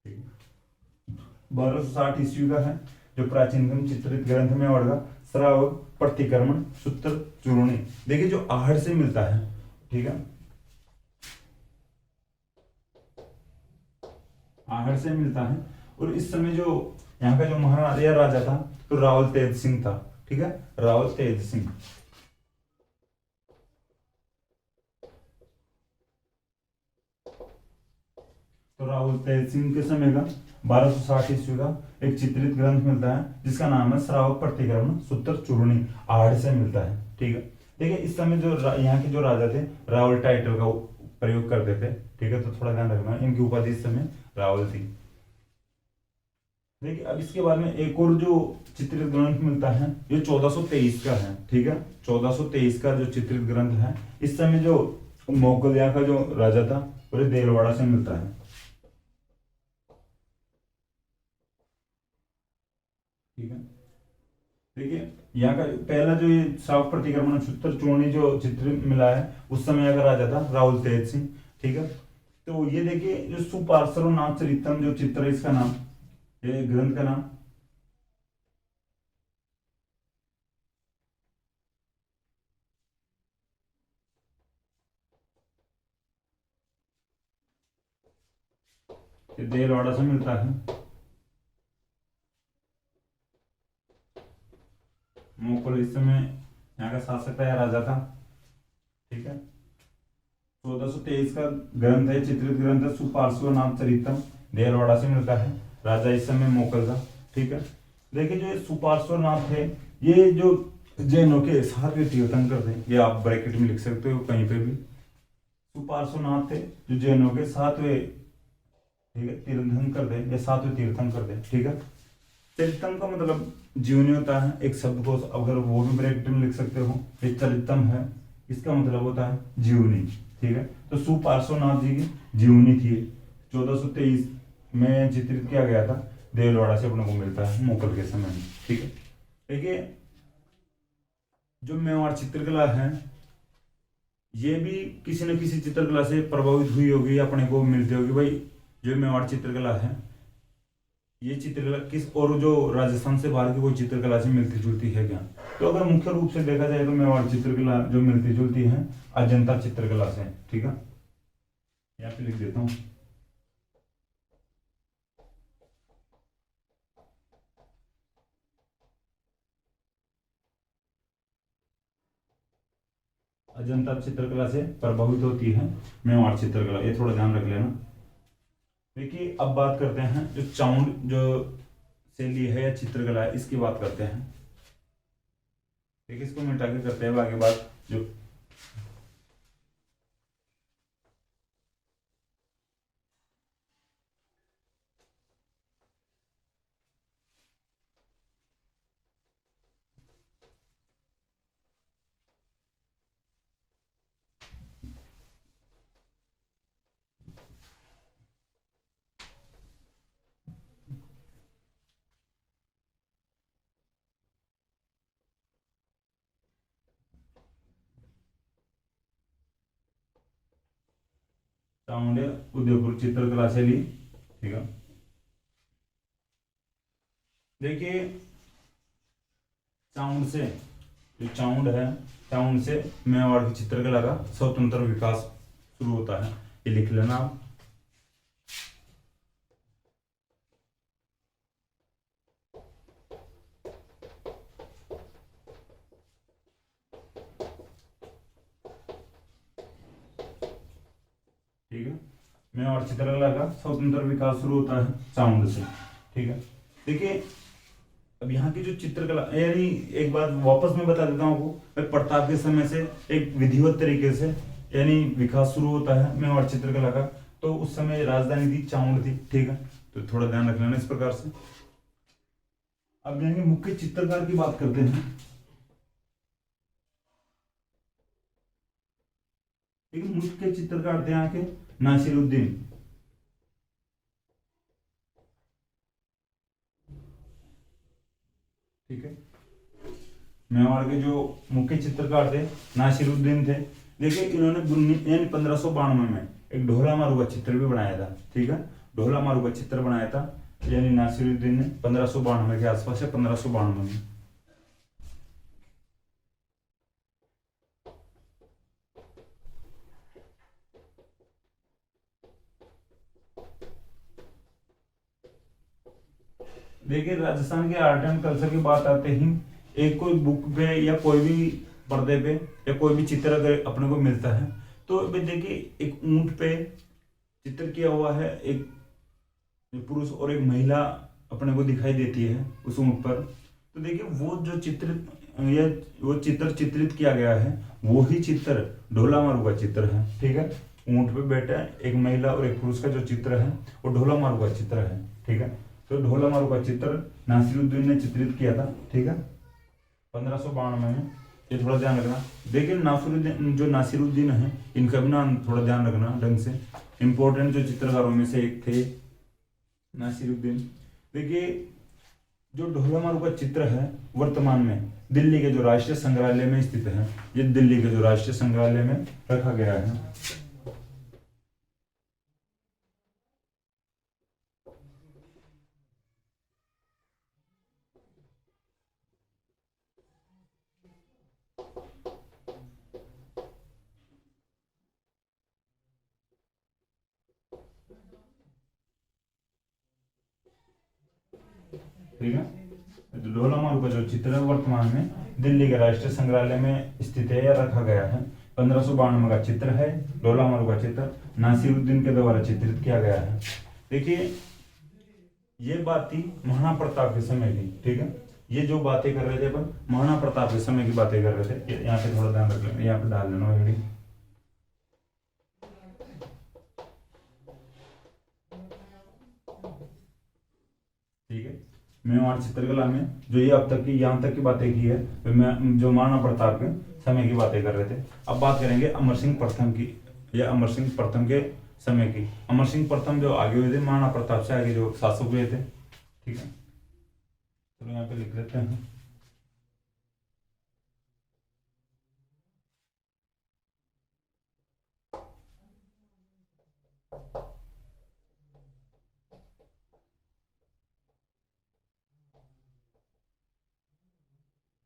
ठीक है। 1260 ईस्वी का है जो प्राचीनतम चित्रित ग्रंथ में वर्गा श्रावक प्रतिक्रमण सूत्र चूर्णी। देखिए जो आहड़ से मिलता है, ठीक है। आहड़ से मिलता है। और इस समय जो यहाँ का जो महाराजा राजा था तो रावल तेज सिंह था, ठीक है। रावल तेज सिंह, तो राहुल तेज सिंह के समय का 1260 ईस्वी का एक चित्रित ग्रंथ मिलता है जिसका नाम है श्रावक प्रतिक्रमण सूत्र चूर्णी, आहड़ से मिलता है, ठीक है। देखिए इस समय जो यहाँ के जो राजा थे रावल टाइटल का प्रयोग करते थे, ठीक है। तो थोड़ा ध्यान रखना, इनकी उपाधि इस समय रावल थी। देखिए अब इसके बाद में एक और जो चित्रित ग्रंथ मिलता है ये 1423 का है, ठीक है। 1423 का जो चित्रित ग्रंथ है, इस समय जो मोगलिया का जो राजा था वो देलवाड़ा से मिलता है, ठीक है। देखिए यहाँ का पहला जो ये साफ प्रतिक्रमण छुत्तर चूर्णी जो चित्र मिला है उस समय अगर आ जाता राहुल तेज सिंह, ठीक है। तो ये देखिए जो सुपार्श्व नाथ चरितम जो चित्र है इसका नाम, ये ग्रंथ का नाम ये देलवाड़ा से मिलता है। मुकुल इस समय यहाँ का शासक था या राजा था, ठीक है। 1423 का ग्रंथ है, चित्रित ग्रंथ है सुपार्श्व नाम चरितम, देलवाड़ा से मिलता है। राजा इस समय मोकल था, ठीक है। देखिए जो सुपार्श्व नाथ है ये जो जैनों के सातवें तीर्थंकर थे, ये आप ब्रैकेट में लिख सकते हो कहीं पे भी। सुपार्श्व नाथ थे जो जैनों के सातवें, ठीक है, तीर्थंकर थे या सातवें तीर्थंकर थे, ठीक है। चरितम का मतलब जीवनी होता है, एक शब्द को अगर वो भी ब्रैकेट में लिख सकते हो। ये चरितम है, इसका मतलब होता है जीवनी, ठीक है। तो सुपार्श्वनाथ जी की जीवनी थी, 1423 में चित्रित किया गया था, देलवाड़ा से अपने को मिलता है मुगल के समय में, ठीक है। देखिए जो मेवाड़ चित्रकला है ये भी किसी न किसी चित्रकला से प्रभावित हुई होगी, अपने को मिलती होगी भाई। जो मेवाड़ चित्रकला है ये चित्रकला किस और जो राजस्थान से बाहर की कोई चित्रकला से मिलती जुलती है क्या? तो अगर मुख्य रूप से देखा जाए तो मेवाड़ चित्रकला जो मिलती जुलती है अजंता चित्रकला से, ठीक है। यहाँ पे लिख देता हूँ। अजंता चित्रकला से प्रभावित होती है मेवाड़ चित्रकला, ये थोड़ा ध्यान रख लेना। देखिए अब बात करते हैं जो चाउंड जो शैली है या चित्रकला है इसकी बात करते हैं। देखिए इसको मिटा के करते हैं आगे बात। जो चामुंडे उदयपुर चित्रकला शैली, ठीक है। देखिए चाउंड से जो चाउंड है, चाउंड से मेवाड़ की चित्रकला का स्वतंत्र विकास शुरू होता है, ये लिख लेना आप। ठीक है, मेवाड़ चित्रकला का स्वतंत्र विकास शुरू होता है चाउंड से, ठीक है। देखिए अब यहाँ की जो चित्रकला यानी एक बात वापस मैं बता देता हूँ आपको, प्रताप के समय से एक विधिवत तरीके से यानी विकास शुरू होता है मेवाड़ चित्रकला का। तो उस समय राजधानी थी चाउंड थी, ठीक है। तो थोड़ा ध्यान रख लेना इस प्रकार से। अब यहाँ के मुख्य चित्रकार की बात करते हैं। ठीक है, मुख्य चित्रकार थे यहाँ के नासिरुद्दीन, ठीक है। मेवाड़ के जो मुख्य चित्रकार थे नासिरुद्दीन थे। देखिए इन्होंने यानी 1592 में एक ढोला मारू का चित्र भी बनाया था, ठीक है। ढोला मारू का चित्र बनाया था यानी नासिरुद्दीन ने 1592 के आसपास है, 1592 में। देखिए राजस्थान के आर्ट एंड कल्चर की बात आते ही एक कोई बुक पे या कोई भी पर्दे पे या कोई भी चित्र अगर अपने को मिलता है तो देखिए एक ऊंट पे चित्र किया हुआ है, एक पुरुष और एक महिला अपने को दिखाई देती है उस ऊंट पर। तो देखिए वो जो चित्रित या वो चित्र चित्रित किया गया है वो ही चित्र ढोला मारू का चित्र है, ठीक है। ऊंट पे बैठा एक महिला और एक पुरुष का जो चित्र है वो ढोला मारू का चित्र है, ठीक है। तो ढोला मारू का चित्र नासिरुद्दीन ने चित्रित किया था, ठीक है, 1592 में। ये थोड़ा ध्यान रखना। देखिए नासिरुद्दीन जो नासिरुद्दीन है इनका भी नाम थोड़ा ध्यान रखना ढंग से, इंपॉर्टेंट जो चित्रकारों में से एक थे नासिरुद्दीन। देखिए जो ढोलामारू का चित्र है वर्तमान में दिल्ली के जो राष्ट्रीय संग्रहालय में स्थित है। ये दिल्ली के जो राष्ट्रीय संग्रहालय में रखा गया है। ठीक है, तो ढोलामारू का जो चित्र है वर्तमान में दिल्ली के राष्ट्रीय संग्रहालय में स्थित है या रखा गया है। 1592 का चित्र है। ढोलामारू का चित्र नासिरुद्दीन के द्वारा चित्रित किया गया है। देखिए ये बात थी महाराणा प्रताप के समय की। ठीक है, ये जो बातें कर रहे थे अपन महाराणा प्रताप के समय की बातें कर रहे थे। यहाँ पे थोड़ा ध्यान रख लेना, यहाँ पे डाल लेना हेडिंग। ठीक है, मेवाड़ चित्रकला में जो ये अब तक की यहाँ तक की बातें की है, मैं जो महाराणा प्रताप के समय की बातें कर रहे थे। अब बात करेंगे अमर सिंह प्रथम की, या अमर सिंह प्रथम के समय की। अमर सिंह प्रथम जो आगे हुए थे महाराणा प्रताप से आगे जो शासक हुए थे। ठीक है, तो यहाँ पे लिख लेते हैं।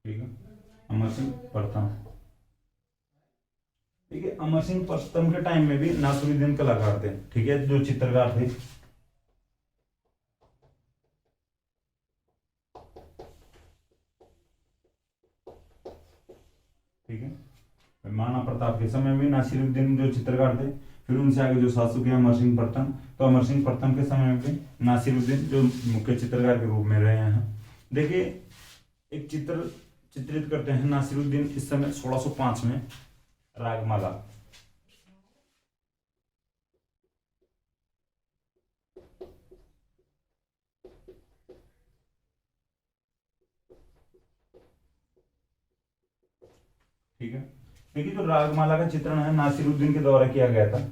ठीक है, अमर सिंह प्रथम। ठीक है, अमर सिंह प्रथम के टाइम में भी नासिरुद्दीन कलाकार थे। ठीक है, जो चित्रकार थे। ठीक है, महाराणा प्रताप के समय में नासिरुद्दीन जो चित्रकार थे, फिर उनसे आगे जो शासक है अमर सिंह प्रथम। तो अमर सिंह प्रथम के समय में भी नासिरुद्दीन जो मुख्य चित्रकार के रूप में रहे हैं। देखिए एक चित्र चित्रित करते हैं नासिरुद्दीन इस समय 1605 में रागमाला। ठीक है, देखिए जो रागमाला का चित्रण है नासिरुद्दीन के द्वारा किया गया था।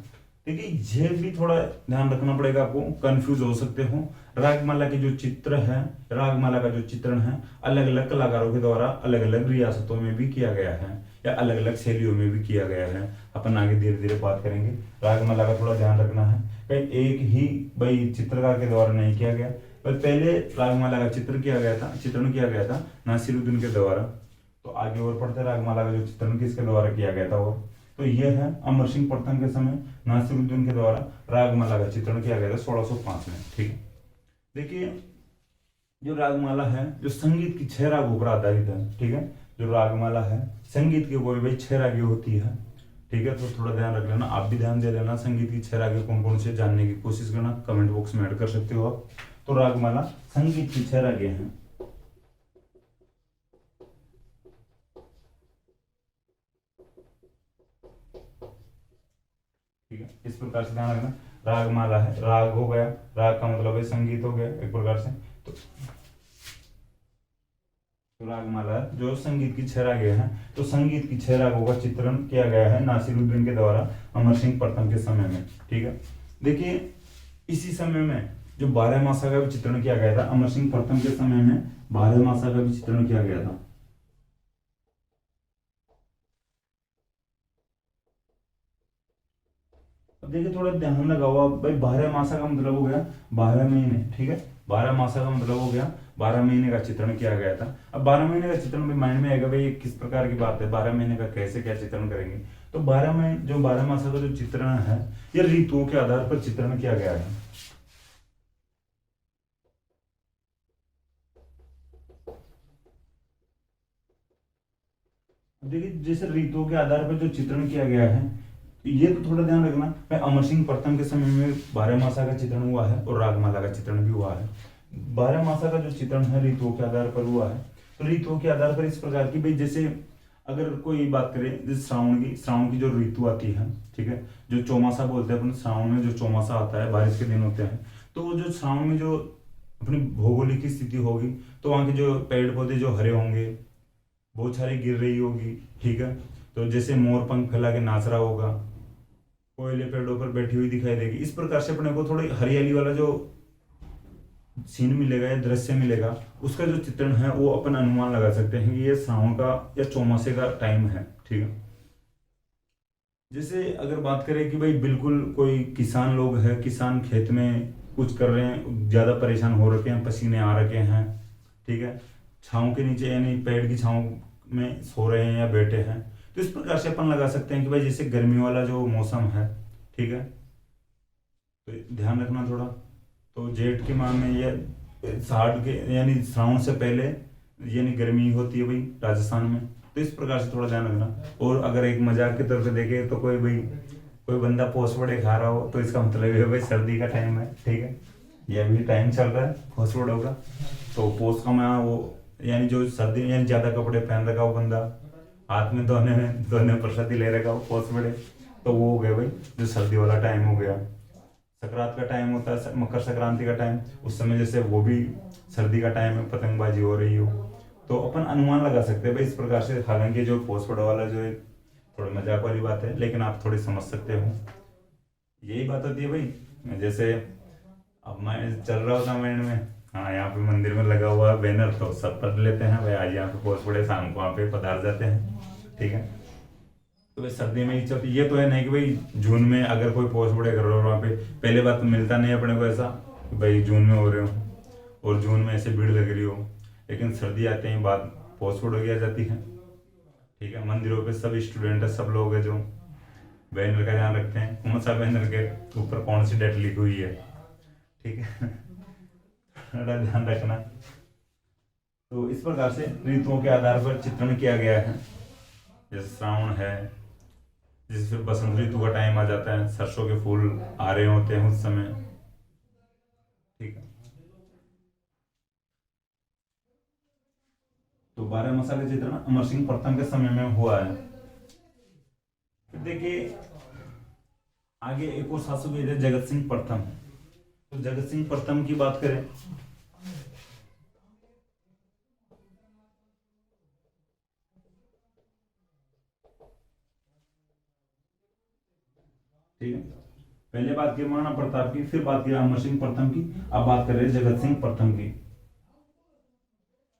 देखिए ये भी थोड़ा ध्यान रखना पड़ेगा, आपको कंफ्यूज हो सकते हो। रागमाला के जो चित्र है, रागमाला का जो चित्रण है अलग अलग कलाकारों के द्वारा अलग अलग रियासतों में भी किया गया है, या अलग अलग शैलियों में भी किया गया है। अपन आगे धीरे धीरे बात करेंगे। रागमाला का थोड़ा ध्यान रखना है, कहीं एक ही भाई चित्रकार के द्वारा नहीं किया गया, पर पहले रागमाला का चित्रण किया गया था नासिरुद्दीन के द्वारा। तो आगे और पढ़ते रागमाला का जो चित्रण किसके द्वारा किया गया था वो, तो यह है अमर सिंह प्रथम के समय नासिरुद्दीन के द्वारा रागमाला का चित्रण किया गया था 1605 में। ठीक है, देखिए जो रागमाला है जो संगीत की 6 रागों पर आधारित है। ठीक है, जो रागमाला है संगीत की कोई भाई 6 रागें होती है। ठीक है, तो थोड़ा ध्यान रख लेना, आप भी ध्यान दे लेना। संगीत की 6 रागें कौन कौन से जानने की कोशिश करना, कमेंट बॉक्स में ऐड कर सकते हो आप। तो रागमाला संगीत की 6 रागें हैं। ठीक है, इस प्रकार से ध्यान रखना। रागमाला है, राग हो गया, राग का मतलब है संगीत हो गया एक प्रकार से। तो रागमाला जो संगीत की 6 रागें हैं, तो संगीत की 6 रागों का चित्रण किया गया है नासिरुद्दीन के द्वारा अमर सिंह प्रथम के समय में। ठीक है, देखिए इसी समय में जो 12 मासा का भी चित्रण किया गया था, अमर सिंह प्रथम के समय में 12 मासा का भी चित्रण किया गया था। अब देखिए थोड़ा ध्यान लगाओ भाई, 12 मासा का मतलब हो गया 12 महीने। ठीक है, 12 मासा का मतलब हो गया 12 महीने का चित्रण किया गया था। अब 12 महीने का चित्रण भी माइंड में आएगा भाई ये किस प्रकार की बात है, 12 महीने का कैसे क्या चित्रण करेंगे। तो 12 महीने जो 12 मासा का जो चित्रण है ये ऋतुओं के आधार पर चित्रण किया गया है। देखिए जैसे ऋतुओं के आधार पर जो चित्रण किया गया है, तो ये तो थोड़ा ध्यान रखना भाई, अमर सिंह प्रथम के समय में 12 मासा का चित्रण हुआ है और रागमाला का चित्रण भी हुआ है। 12 मासा का जो चित्रण है ऋतुओं के आधार पर हुआ है। तो ऋतुओं के आधार पर इस प्रकार की भाई, जैसे अगर कोई बात करें जैसे श्रावण की जो ऋतु आती है। ठीक है, जो चौमासा बोलते हैं अपन, श्रावण में जो चौमासा आता है बारिश के दिन होते हैं, तो वो जो श्रावण में जो अपनी भौगोलिक स्थिति होगी, तो वहाँ के जो पेड़ पौधे जो हरे होंगे, बहुत सारी गिर रही होगी। ठीक है, तो जैसे मोर पंख फैला के नाच रहा होगा, कोयले पेड़ों पर बैठी हुई दिखाई देगी। इस प्रकार से अपने को थोड़ी हरियाली वाला जो सीन मिलेगा या दृश्य मिलेगा, उसका जो चित्रण है वो अपन अनुमान लगा सकते हैं कि ये सावन का या चौमासे का टाइम है। ठीक है। जैसे अगर बात करें कि भाई बिल्कुल कोई किसान लोग है, किसान खेत में कुछ कर रहे हैं, ज़्यादा परेशान हो रखे हैं, पसीने आ रखे हैं, ठीक है, छाँव के नीचे यानी पेड़ की छाँव में सो रहे हैं या बैठे हैं, तो इस प्रकार से अपन लगा सकते हैं कि भाई जैसे गर्मी वाला जो मौसम है, ठीक है, तो ध्यान रखना थोड़ा। तो जेठ के माह में या साठ के यानी श्रावण से पहले यानी गर्मी होती है भाई राजस्थान में, तो इस प्रकार से थोड़ा ध्यान रखना। और अगर एक मजाक की तरफ से देखे तो कोई बंदा पोस वड़े खा रहा हो तो इसका मतलब ये भाई सर्दी का टाइम है। ठीक है, ये अभी टाइम चल रहा है पोस वड़ों का, तो पोस का मैं वो यानी जो सर्दी यानी ज्यादा कपड़े पहन रखा हो बंदा, हाथ में दोने प्रसादी ले रखा हो पोस वड़े, तो वो हो गया भाई जो सर्दी वाला टाइम हो गया। संक्रांत का टाइम होता है, मकर संक्रांति का टाइम, उस समय जैसे वो भी सर्दी का टाइम है, पतंगबाजी हो रही हो, तो अपन अनुमान लगा सकते हैं भाई इस प्रकार से। हालांकि जो पोस्टपोर्ट वाला जो है थोड़ा मजाक वाली बात है, लेकिन आप थोड़ी समझ सकते हो। यही बात होती है भाई, जैसे अब मैं चल रहा होता माइंड में, हाँ यहाँ पे मंदिर में लगा हुआ है बैनर, तो सब पढ़ लेते हैं भाई आज यहाँ पे पोस्टपोर्ट है, शाम को वहाँ पे पधार जाते हैं। ठीक है, तो भाई सर्दी में ही चलती, ये तो है नहीं कि भाई जून में अगर कोई पोस्ट बड़े कर रहे हो वहाँ पे, पहले बात तो मिलता नहीं है अपने को ऐसा कि भाई जून में हो रहे हो और जून में ऐसे भीड़ लग रही हो, लेकिन सर्दी आते ही बात पोस्ट बड़ो की आ जाती है। ठीक है, मंदिरों पे सब स्टूडेंट है, सब लोग है जो बैनर का ध्यान रखते हैं, कौन सा बैनर के ऊपर कौन सी डेट लिखी हुई है। ठीक है, थोड़ा ध्यान रखना। तो इस प्रकार से ऋतुओं के आधार पर चित्रण किया गया है। जैसे श्रावण है, जैसे फिर बसंत ऋतु का टाइम आ जाता है, सरसों के फूल आ रहे होते हैं उस समय। ठीक है, तो 12 मसाले चित्रण अमर सिंह प्रथम के समय में हुआ है। फिर देखिए आगे एक और शासक है जगत सिंह प्रथम। तो जगत सिंह प्रथम की बात करें, ठीक है, पहले बात की महाराणा प्रताप की, फिर बात की अमर सिंह प्रथम की, अब बात कर रहे हैं जगत सिंह प्रथम की।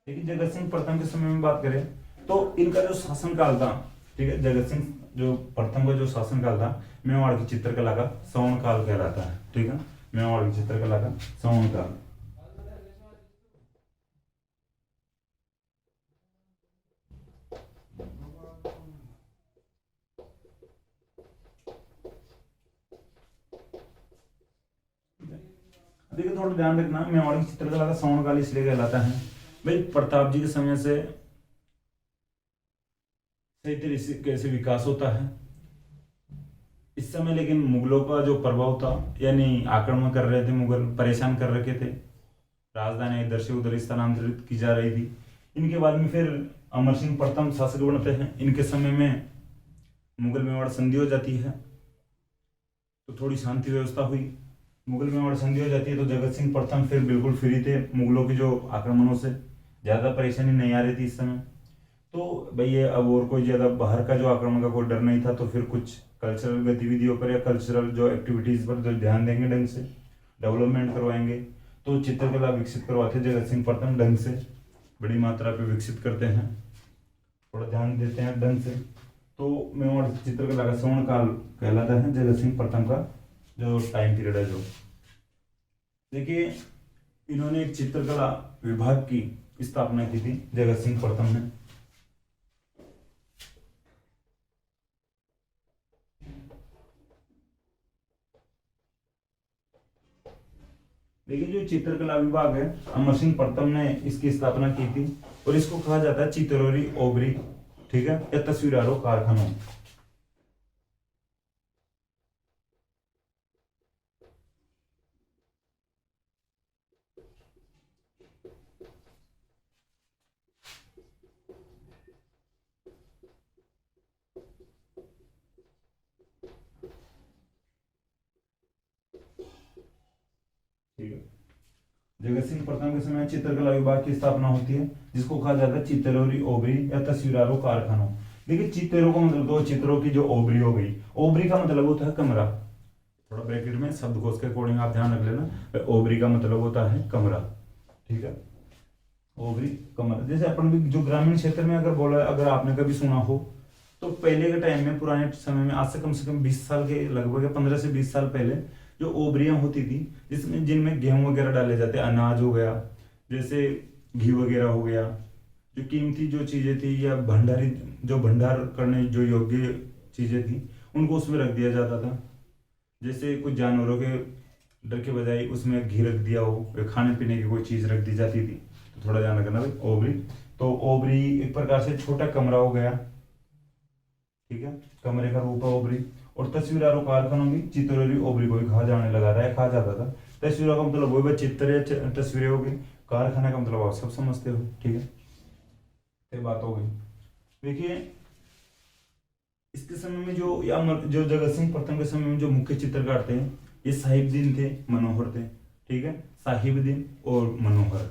ठीक है, जगत सिंह प्रथम के समय में बात करें तो इनका जो शासन काल था, ठीक है, जगत सिंह जो प्रथम का जो शासन काल था मेवाड़ की चित्रकला का सवर्ण काल कहलाता है। ठीक है, मेवाड़ की चित्रकला का सवर्ण काल। देखिए थोड़ा ध्यान रखना, मेवाड़ की चित्रकला का सवर्ण काल इसलिए कहलाता है भाई प्रताप जी के समय से सही तरीके से विकास होता है इस समय, लेकिन मुगलों का जो प्रभाव था यानी आक्रमण कर रहे थे, मुगल परेशान कर रखे थे, राजधानी इधर से उधर स्थानांतरित की जा रही थी। इनके बाद में फिर अमर सिंह प्रथम शासक बनते हैं, इनके समय में मुगल मेवाड़ संधि हो जाती है, तो थोड़ी शांति व्यवस्था हुई। मुगल मेवाड़ संधि हो जाती है तो जगत सिंह प्रथम फिर बिल्कुल फ्री थे, मुगलों के जो आक्रमणों से ज़्यादा परेशानी नहीं आ रही थी इस समय। तो भाई ये अब और कोई ज़्यादा बाहर का जो आक्रमण का कोई डर नहीं था, तो फिर कुछ कल्चरल गतिविधियों पर या कल्चरल जो एक्टिविटीज़ पर जो ध्यान देंगे, ढंग से डेवलपमेंट करवाएंगे, तो चित्रकला विकसित करवाते जगत सिंह प्रथम ढंग से, बड़ी मात्रा पे विकसित करते हैं, थोड़ा ध्यान देते हैं ढंग से। तो मेवाड़ चित्रकला का स्वर्ण काल कहलाता है जगत सिंह प्रथम का जो टाइम पीरियड है। जो देखिए इन्होंने एक चित्रकला विभाग की स्थापना की थी जगत सिंह प्रथम ने। देखिए जो चित्रकला विभाग है अमर सिंह प्रथम ने इसकी स्थापना की थी, और इसको कहा जाता है चित्रोरी ओबरी, ठीक है, या तस्वीरारों कारखानों। ठीक है, जगत सिंह प्रथम के समय चित्रकला विभाग की स्थापना होती है, जिसको कहा जाता है चित्रोरी ओबरी या तस्वीरारों कारखानों। देखिए चित्रों का मतलब, दो चित्रों की जो ओबरी हो गई, ओबरी का मतलब होता है कमरा, थोड़ा ब्रैकेट में शब्दकोश के अकॉर्डिंग आप ध्यान रख लेना। ओबरी का मतलब होता है कमरा, ठीक है, ओबरी कमरा। जैसे अपन भी जो ग्रामीण क्षेत्र में अगर बोला, अगर आपने कभी सुना हो, तो पहले के टाइम में, पुराने समय में, आज से कम 20 साल के लगभग, 15 से 20 साल पहले, जो ओबरियां होती थी जिसमें जिनमें गेहूं वगैरह डाले जाते, अनाज हो गया, जैसे घी वगैरह हो गया, जो कीमती जो चीजें थी, या भंडारी जो भंडार करने जो योग्य चीजें थी, उनको उसमें रख दिया जाता था। जैसे कुछ जानवरों के डर के बजाय उसमें घी रख दिया हो, या खाने पीने की कोई चीज रख दी जाती थी। तो थोड़ा ध्यान रखना भाई, ओबरी। तो ओबरी एक प्रकार से छोटा कमरा हो गया, ठीक है, कमरे का रूप है ओबरी। और तस्वीरारों कारखानों में चित्रोरी ओबरी को ही कहा जाने लगा था, या कहा जाता था। तस्वीरों का मतलब वही चित्र या तस्वीरें हो गई, कारखाना का मतलब आप सब समझते हो, ठीक है, ये बात हो गई। देखिए इसके समय में जो, या जो जगत सिंह प्रथम के समय में जो मुख्य चित्रकार थे, ये साहिबदीन थे, मनोहर थे, ठीक है, साहिबदीन और मनोहर।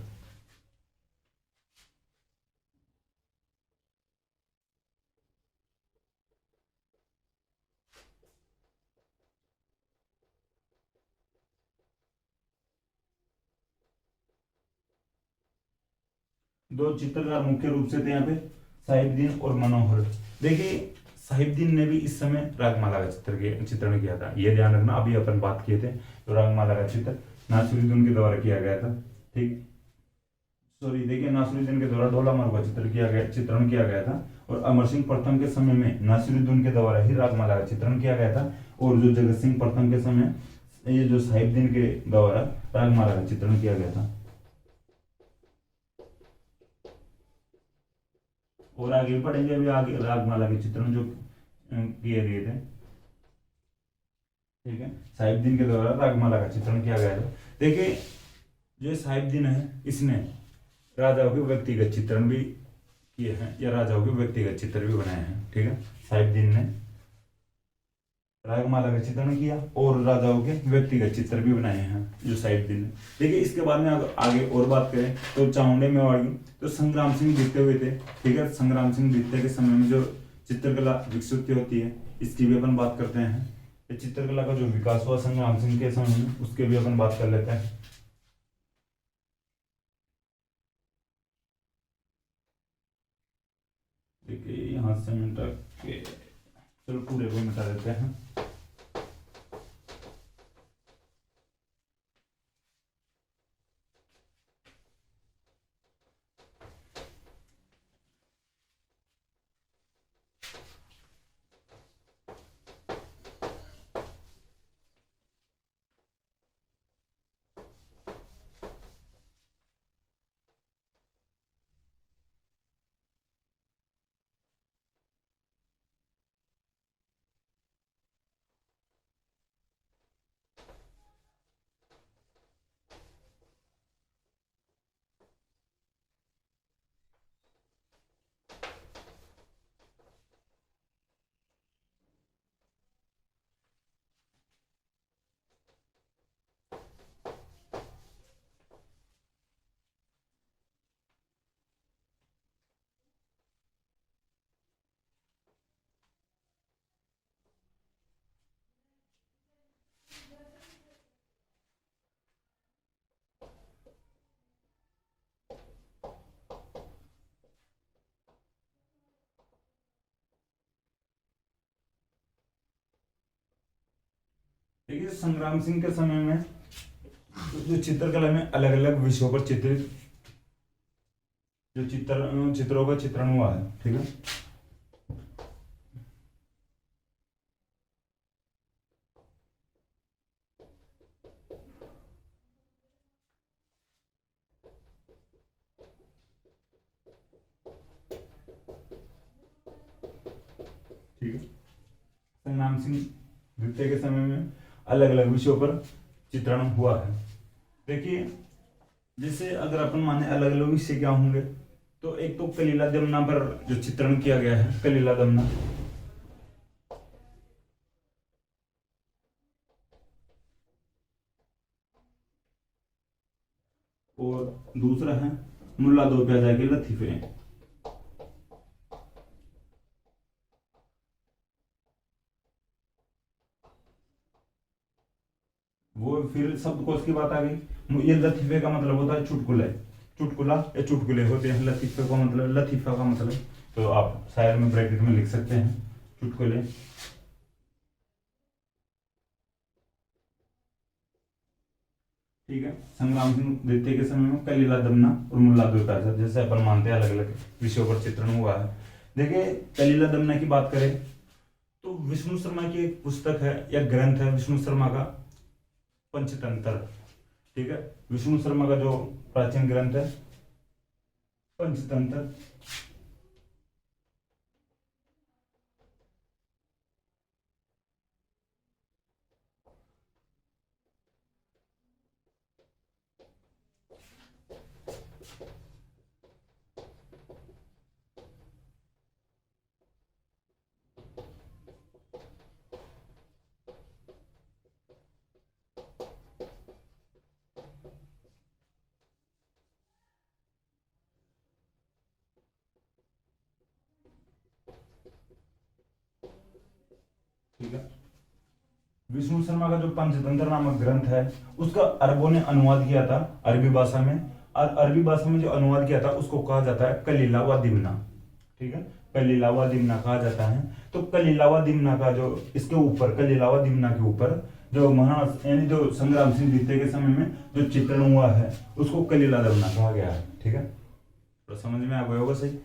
दो चित्रकार मुख्य रूप से थे यहाँ पे, साहिबदीन और मनोहर। देखिए साहिबदीन ने भी इस समय रागमाला का चित्रण किया था, ये ध्यान रखना। अभी अपन बात किए थे, तो रागमाला का चित्र नासिरुद्दीन के द्वारा किया गया था, ठीक, सॉरी, देखिए नासिरुद्दीन के द्वारा ढोला मारू का चित्रण किया गया था। और अमर सिंह प्रथम के समय में नासिरुद्दीन के द्वारा ही रागमाला का चित्रण किया गया था। और जो जगत सिंह प्रथम के समय, ये जो साहिबदीन के द्वारा रागमाला का चित्रण किया गया था। और आगे पढ़ेंगे अभी, आगे रागमाला के चित्रण जो किए गए थे, ठीक है, साहिबदीन के द्वारा रागमाला का चित्रण किया गया था। देखिए जो साहिबदीन है, इसने राजाओं के व्यक्तिगत चित्रण भी किए हैं, या राजाओं के व्यक्तिगत चित्र भी बनाए हैं, ठीक है। साहिबदीन ने रागमाला का चित्रण किया और राजाओं के व्यक्तिगत चित्र भी बनाए हैं, जो साहिबदीन ने। देखिए इसके बाद में आगे और बात करें तो चामुंडे मेवाड़ी, तो संग्राम सिंह द्वितीय हुए थे, ठीक है। संग्राम सिंह द्वितीय के समय में जो चित्रकला विकसित होती है, इसकी भी अपन बात करते हैं। चित्रकला का जो विकास हुआ संग्राम सिंह के समय में, उसके भी अपन बात कर लेते हैं। देखिए यहाँ से मिटा के, चलो पूरे को मिटा देते हैं। देखिए संग्राम सिंह के समय में जो चित्रकला में अलग अलग विषयों पर चित्रित जो चित्रों का चित्रण हुआ है, ठीक है। ठीक है, संग्राम सिंह द्वितीय के समय में अलग अलग विषयों पर चित्रण हुआ है। देखिए जैसे अगर अपन माने अलग अलग विषय क्या होंगे, तो एक तो कलीला दमना पर जो चित्रण किया गया है, कलीला दमना, और दूसरा है मुल्ला दो प्याजा के लतीफे। फिर शब्दकोश की बात आ गई। ये लतीफे का मतलब होता है चुटकुला, चुटकुला या चुटकुले होते हैं। लतीफे का मतलब, लतीफा का मतलब तो आप शायर में ब्रैकेट में लिख सकते हैं चुटकुले। ठीक है। संग्राम सिंह द्वितीय के समय में कलीला दमना और मुल्ला दो प्याजा, जैसे अपन मानते हैं अलग अलग विषयों पर चित्रण हुआ है। देखिए कलीला दमना की बात करें तो विष्णु शर्मा की एक पुस्तक है या ग्रंथ है विष्णु शर्मा का पंचतंत्र। ठीक है, विष्णु शर्मा का जो प्राचीन ग्रंथ है पंचतंत्र। ठीक है, विष्णु शर्मा का जो पंचतंत्र नामक ग्रंथ है उसका अरबों ने अनुवाद किया था अरबी भाषा में, और अरबी भाषा में जो अनुवाद किया था उसको कहा जाता है कलीला व दिमना। ठीक है, कलीला व दिमना कहा जाता है। तो कलीला व दिमना का जो इसके ऊपर, कलीला व दिमना के ऊपर जो महाराणा यानी जो संग्राम सिंह द्वितीय के समय में जो चित्रण हुआ है उसको कलीला दमना कहा गया है। ठीक है, तो समझ में आ गया होगा सही।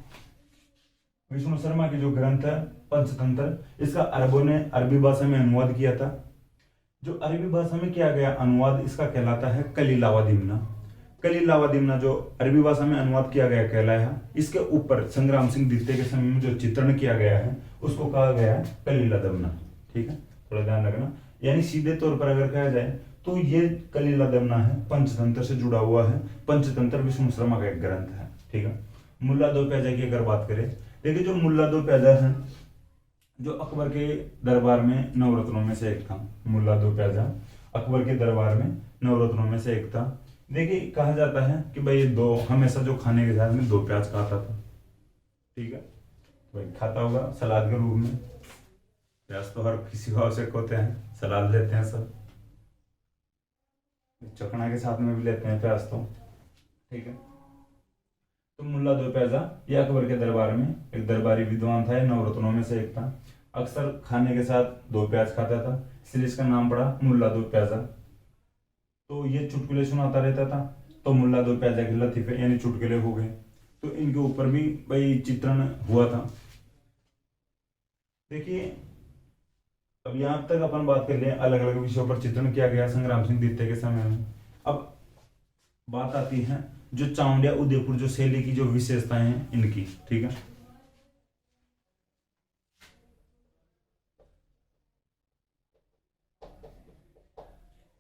विष्णु शर्मा की जो ग्रंथ है पंचतंत्र, इसका अरबों ने अरबी भाषा में अनुवाद किया था। जो अरबी भाषा में किया गया अनुवाद इसका कहलाता है कलीला व दिमना। कलीला व दिमना जो अरबी भाषा में अनुवाद किया गया कहलाया। इसके ऊपर संग्राम सिंह द्वितीय के समय में जो चित्रण किया गया है उसको कहा गया है कलीला दमना। ठीक है, थोड़ा ध्यान रखना। यानी सीधे तौर पर अगर कहा जाए तो ये कलीला दमना है पंचतंत्र से जुड़ा हुआ है। पंचतंत्र विष्णु शर्मा का एक ग्रंथ है। ठीक है, मुल्ला दो प्याजा की अगर बात करें, देखिए जो मुल्ला दो प्याजा है जो अकबर के दरबार में नवरत्नों में से एक था। मुल्ला दो प्याजा अकबर के दरबार में नवरत्नों में से एक था। देखिए कहा जाता है कि भाई दो हमेशा जो खाने के साथ में दो प्याज खाता था। ठीक है, भाई खाता होगा सलाद के रूप में। प्याज तो हर किसी को आवश्यक होते हैं, सलाद लेते हैं सब, चखना के साथ में भी लेते हैं प्याज तो। ठीक है, तो मुल्ला दो प्याजा ये अकबर के दरबार में एक दरबारी विद्वान था, नवरत्नों में से एक था। अक्सर खाने के साथ दो प्याज खाता था, इसलिए इसका नाम पड़ा मुल्ला दो प्याजा। तो ये चुटकुले सुनाता रहता था, तो मुल्ला दो प्याजा के लतीफे यानी चुटकुले हो गए। तो इनके ऊपर भी भाई चित्रण हुआ था। देखिए अब यहां तक अपन बात कर लिया अलग अलग विषयों पर चित्रण किया गया संग्राम सिंह द्वितीय के समय में। अब बात आती है जो चावंडिया उदयपुर जो शैली की जो विशेषताएं हैं इनकी। ठीक है,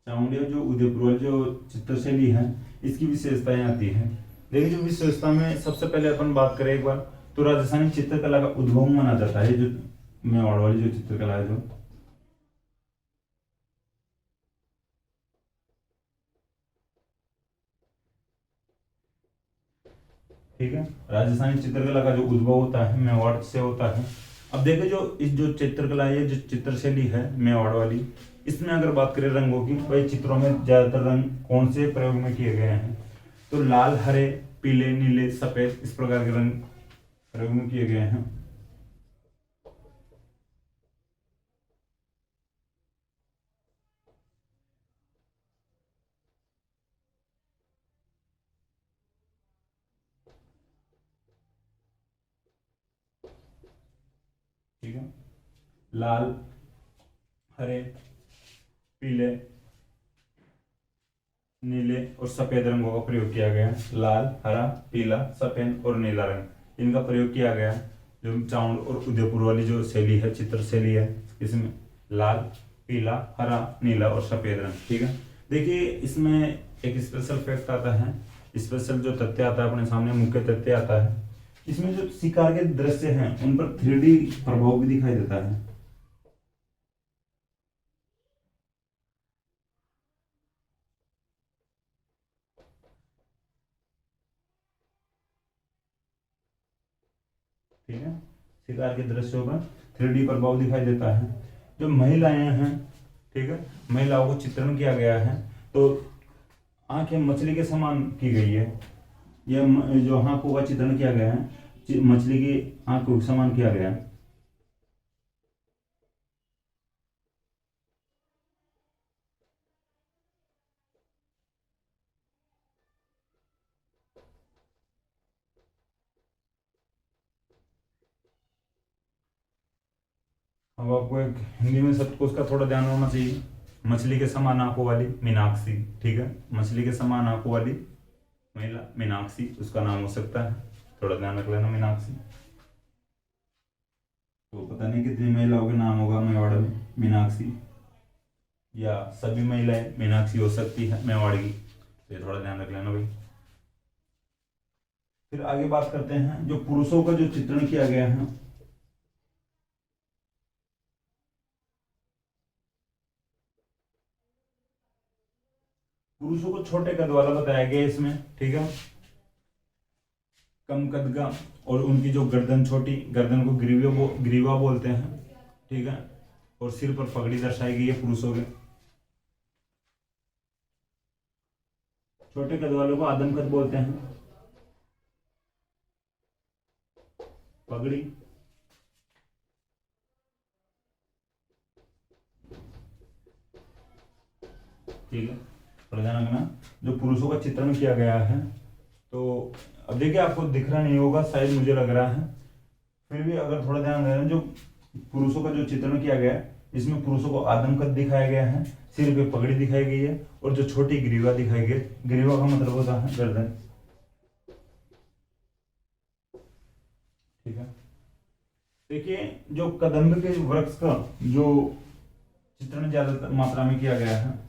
चावंडिया जो उदयपुर वाली जो चित्र शैली है इसकी विशेषताएं आती हैं। देखिए जो विशेषता में सबसे पहले अपन बात करें एक बार, तो राजस्थानी चित्रकला का उद्भव माना जाता है जो मेवाड़ वाली जो चित्रकला है जो। ठीक है, राजस्थानी चित्रकला का जो उद्भव होता है मेवाड़ से होता है। अब देखो जो इस जो चित्रकला है जो चित्र शैली है मेवाड़ वाली, इसमें अगर बात करें रंगों की, भाई चित्रों में ज्यादातर रंग कौन से प्रयोग में किए गए हैं, तो लाल, हरे, पीले, नीले, सफेद इस प्रकार के रंग प्रयोग में किए गए हैं। ठीक है, लाल, हरे, पीले, नीले और सफेद रंगों का प्रयोग किया गया है। लाल, हरा, पीला, सफेद और नीला रंग इनका प्रयोग किया गया है। जो चावल और उदयपुर वाली जो शैली है चित्र शैली है इसमें लाल, पीला, हरा, नीला और सफेद रंग। ठीक है, देखिए इसमें एक स्पेशल फैक्ट आता है, स्पेशल जो तथ्य आता है अपने सामने, मुख्य तथ्य आता है। इसमें जो शिकार के दृश्य हैं उन पर 3D प्रभाव भी दिखाई देता है। ठीक है, शिकार के दृश्यों पर 3D प्रभाव दिखाई देता है। जो महिलाएं हैं, ठीक है, महिलाओं को चित्रण किया गया है तो आंखें मछली के समान की गई है। यह जो आंखों का चित्रण किया गया है मछली की आंखों के समान किया गया है। अब आपको एक हिंदी में शब्दकोश का थोड़ा ध्यान होना चाहिए। मछली के समान आंखों वाली मीनाक्षी, ठीक है, मछली के समान आंखों वाली महिला मीनाक्षी उसका नाम हो सकता है, थोड़ा ध्यान रख लेना मीनाक्षी। तो पता नहीं कितनी महिलाओं के नाम होगा मेवाड़ में मीनाक्षी, या सभी महिलाएं मीनाक्षी हो सकती है मेवाड़ की, तो ये थोड़ा ध्यान रख लेना भाई। फिर आगे बात करते हैं जो पुरुषों का जो चित्रण किया गया है। पुरुषों को छोटे कद वाला बताया गया इसमें, ठीक है, कम कद का, और उनकी जो गर्दन छोटी, गर्दन को ग्रीवा बोलते हैं, ठीक है, और सिर पर पगड़ी दर्शाई गई है पुरुषों के। छोटे कद वालों को आदम कद बोलते हैं, पगड़ी, ठीक है, थोड़ा ध्यान रखना। जो पुरुषों का चित्रण किया गया है, तो अब देखिए आपको दिख रहा नहीं होगा शायद, मुझे लग रहा है, फिर भी अगर थोड़ा ध्यान देना, जो पुरुषों का जो चित्रण किया गया है इसमें पुरुषों को आदम कद दिखाया गया है, सिर पे पगड़ी दिखाई गई है, और जो छोटी ग्रीवा दिखाई गई, ग्रीवा का मतलब होता है गर्दन, ठीक है। देखिए जो कदम्ब के वृक्ष का जो चित्रण ज्यादा मात्रा में किया गया है,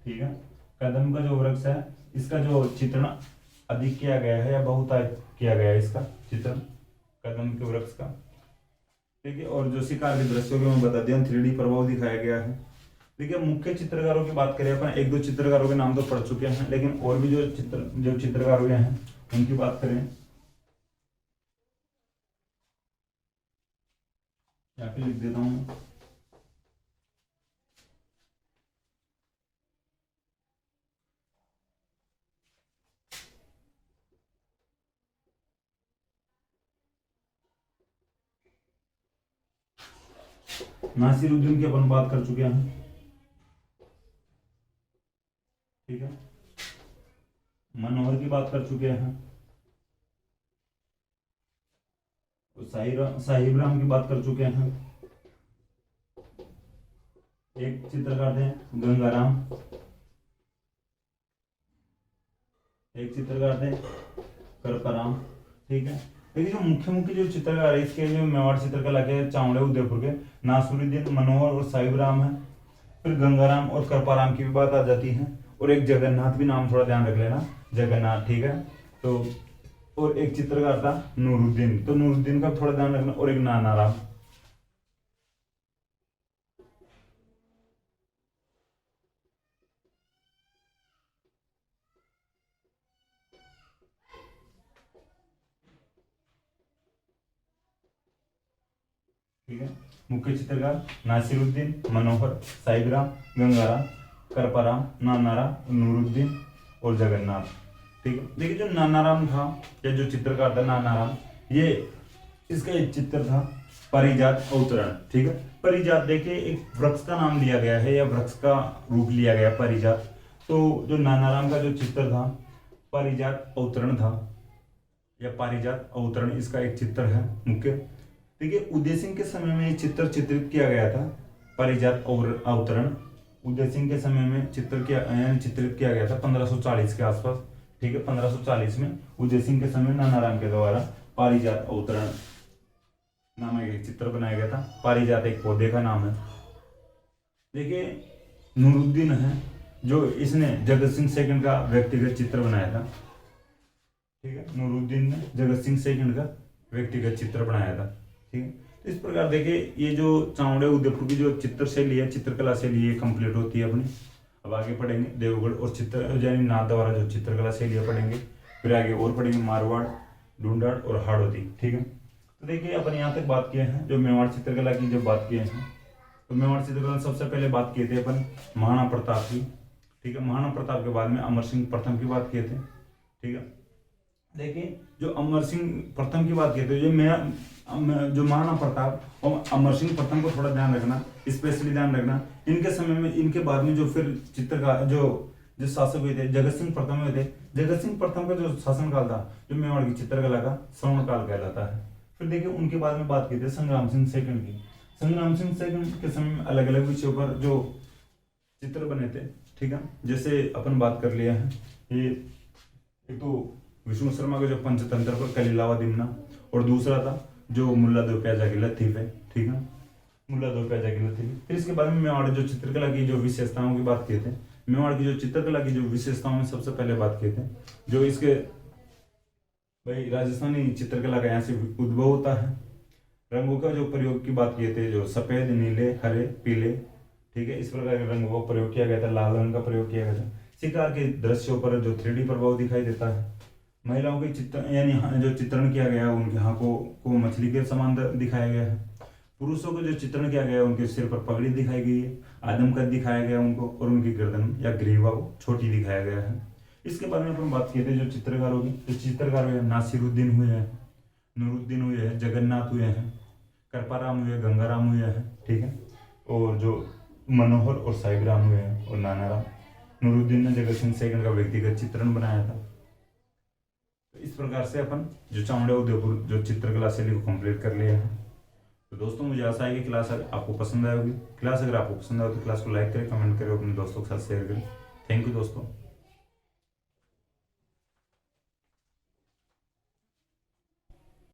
ठीक है, कदम का जो वृक्ष है इसका जो चित्रण अधिक किया गया है या बहुत किया गया है इसका चित्रण कदम के वृक्ष का, ठीक है। और जो शिकार के दृश्यों के मैं बता दिया 3D प्रभाव दिखाया गया है। देखिए मुख्य चित्रकारों की बात करें अपन, एक दो चित्रकारों के नाम तो पढ़ चुके हैं, लेकिन और भी जो चित्रकार हुए हैं उनकी बात करें, यहाँ पे लिख देता हूँ, नासिरुद्दीन की अपन बात कर चुके हैं, ठीक है, मनोहर की बात कर चुके हैं, साहिब राम की बात कर चुके हैं, एक चित्रकार थे गंगाराम, एक चित्रकार थे करपराम, ठीक है। लेकिन जो मुख्य मुख्य जो चित्रकार है इसके जो मेवाड़ चित्रकला के चावड़े उदयपुर के नासिरुद्दीन, मनोहर और साहिब राम है। फिर गंगाराम और करपाराम की भी बात आ जाती है, और एक जगन्नाथ भी नाम थोड़ा ध्यान रख लेना, जगन्नाथ, ठीक है। तो और एक चित्रकार था नूरुद्दीन, तो नूरुद्दीन का थोड़ा ध्यान रखना, और एक नानाराम, ठीक है। मुख्य चित्रकार नासिरुद्दीन, मनोहर, साहिबराम, गंगाराम, करपाराम, नानाराम, नूरुद्दीन और जगन्नाथ, ठीक है। देखिए जो नानाराम था या जो चित्रकार था नानाराम, ये इसका एक चित्र था परिजात अवतरण, ठीक है। परिजात देखिए एक वृक्ष का नाम लिया गया है या वृक्ष का रूप लिया गया परिजात। तो जो नानाराम का जो चित्र था परिजात अवतरण था या पारिजात अवतरण, इसका एक चित्र है मुख्य। देखिए उदय सिंह के समय में ये चित्र चित्रित किया गया था, पारिजात अवतरण उदय सिंह के समय में चित्रित किया गया था 1540 के आसपास, ठीक है। 1540 में उदय सिंह के समय नानाराम के द्वारा पारिजात अवतरण नामक एक चित्र बनाया गया था। पारिजात एक पौधे का नाम है। देखिए नूरुद्दीन है जो इसने जगत सिंह सेकंड का व्यक्तिगत चित्र बनाया था, ठीक है। नूरुद्दीन ने जगत सिंह सेकंड का व्यक्तिगत चित्र बनाया था, ठीक है। तो इस प्रकार देखिए ये जो चावड़े उदयपुर की जो चित्र शैली है, चित्रकला शैली है, कंप्लीट होती है अपनी। अब आगे पढ़ेंगे देवगढ़ और चित्र यानी नाथ द्वारा जो चित्रकला शैलियाँ पढ़ेंगे। फिर आगे और पढ़ेंगे मारवाड़, ढूंढाड़ और हाड़ौती। ठीक है, तो देखिए अपन यहाँ तक बात किए हैं जो मेवाड़ चित्रकला की जो बात किए हैं। तो मेवाड़ चित्रकला सबसे पहले बात किए थे अपन महाराणा प्रताप की। ठीक है, महाराणा प्रताप के बाद में अमर सिंह प्रथम की बात किए थे। ठीक है, देखिए जो अमर सिंह प्रथम की बात किए थे, जो महाराणा प्रताप और अमर सिंह प्रथम को थोड़ा ध्यान रखना, स्पेशली ध्यान रखना। इनके समय में, इनके बाद में जो फिर चित्रकार जो शासक हुए थे, जगत सिंह प्रथम हुए थे। जगत सिंह प्रथम का जो शासनकाल था जो मेवाड़ की चित्रकला का स्वर्ण काल कहलाता है। फिर देखिए उनके बाद में बात की थी संग्राम सिंह सेकंड की। संग्राम सिंह सेकंड के समय में अलग अलग विषयों पर जो चित्र बने थे। ठीक है, जैसे अपन बात कर लिया है ये एक तो विष्णु शर्मा का जो पंचतंत्र पर कलीलावा दिमना, और दूसरा था जो मुल्ला दो प्याजा की लतीफ है। ठीक है, मुल्ला दो प्याजा की लतीफ। फिर इसके बाद में मेवाड़ जो चित्रकला की जो विशेषताओं की बात किए थे, मेवाड़ की जो चित्रकला की जो विशेषताओं में सबसे पहले बात किए थे जो इसके भाई राजस्थानी चित्रकला का यहाँ से उद्भव होता है। रंगों का जो प्रयोग की बात किए थे, जो सफेद, नीले, हरे, पीले, ठीक है, इस प्रकार के रंगों का प्रयोग किया गया था। लाल रंग का प्रयोग किया गया था। शिकार के दृश्यों पर जो 3D प्रभाव दिखाई देता है। महिलाओं के चित्र यानी जो चित्रण किया गया है उनके आंखों को मछली के समान दिखाया गया है। पुरुषों को जो चित्रण किया गया है उनके सिर पर पगड़ी दिखाई गई है, आदमकद दिखाया गया उनको, और उनकी गर्दन या ग्रीवा को छोटी दिखाया गया है। इसके बारे में अपन बात किए थे जो चित्रकारों की, जो चित्रकार हुए हैं नासिरुद्दीन हुए हैं, नूरुद्दीन हुए हैं, जगन्नाथ हुए हैं, कृपाराम हुए, गंगाराम हुए हैं। ठीक है, और जो मनोहर और साहिबराम हुए हैं, और नानाराम। नूरुद्दीन ने जगत सिंह सेकंड का व्यक्तिगत चित्रण बनाया था। तो इस प्रकार से अपन जो चामुंडा उदयपुर जो चित्रकला शैली को कंप्लीट कर लिया है। तो दोस्तों मुझे आशा है कि क्लास आपको पसंद आएगी। क्लास अगर आपको पसंद आए तो क्लास को लाइक करें, कमेंट करें, अपने दोस्तों के साथ शेयर करें। थैंक यू दोस्तों।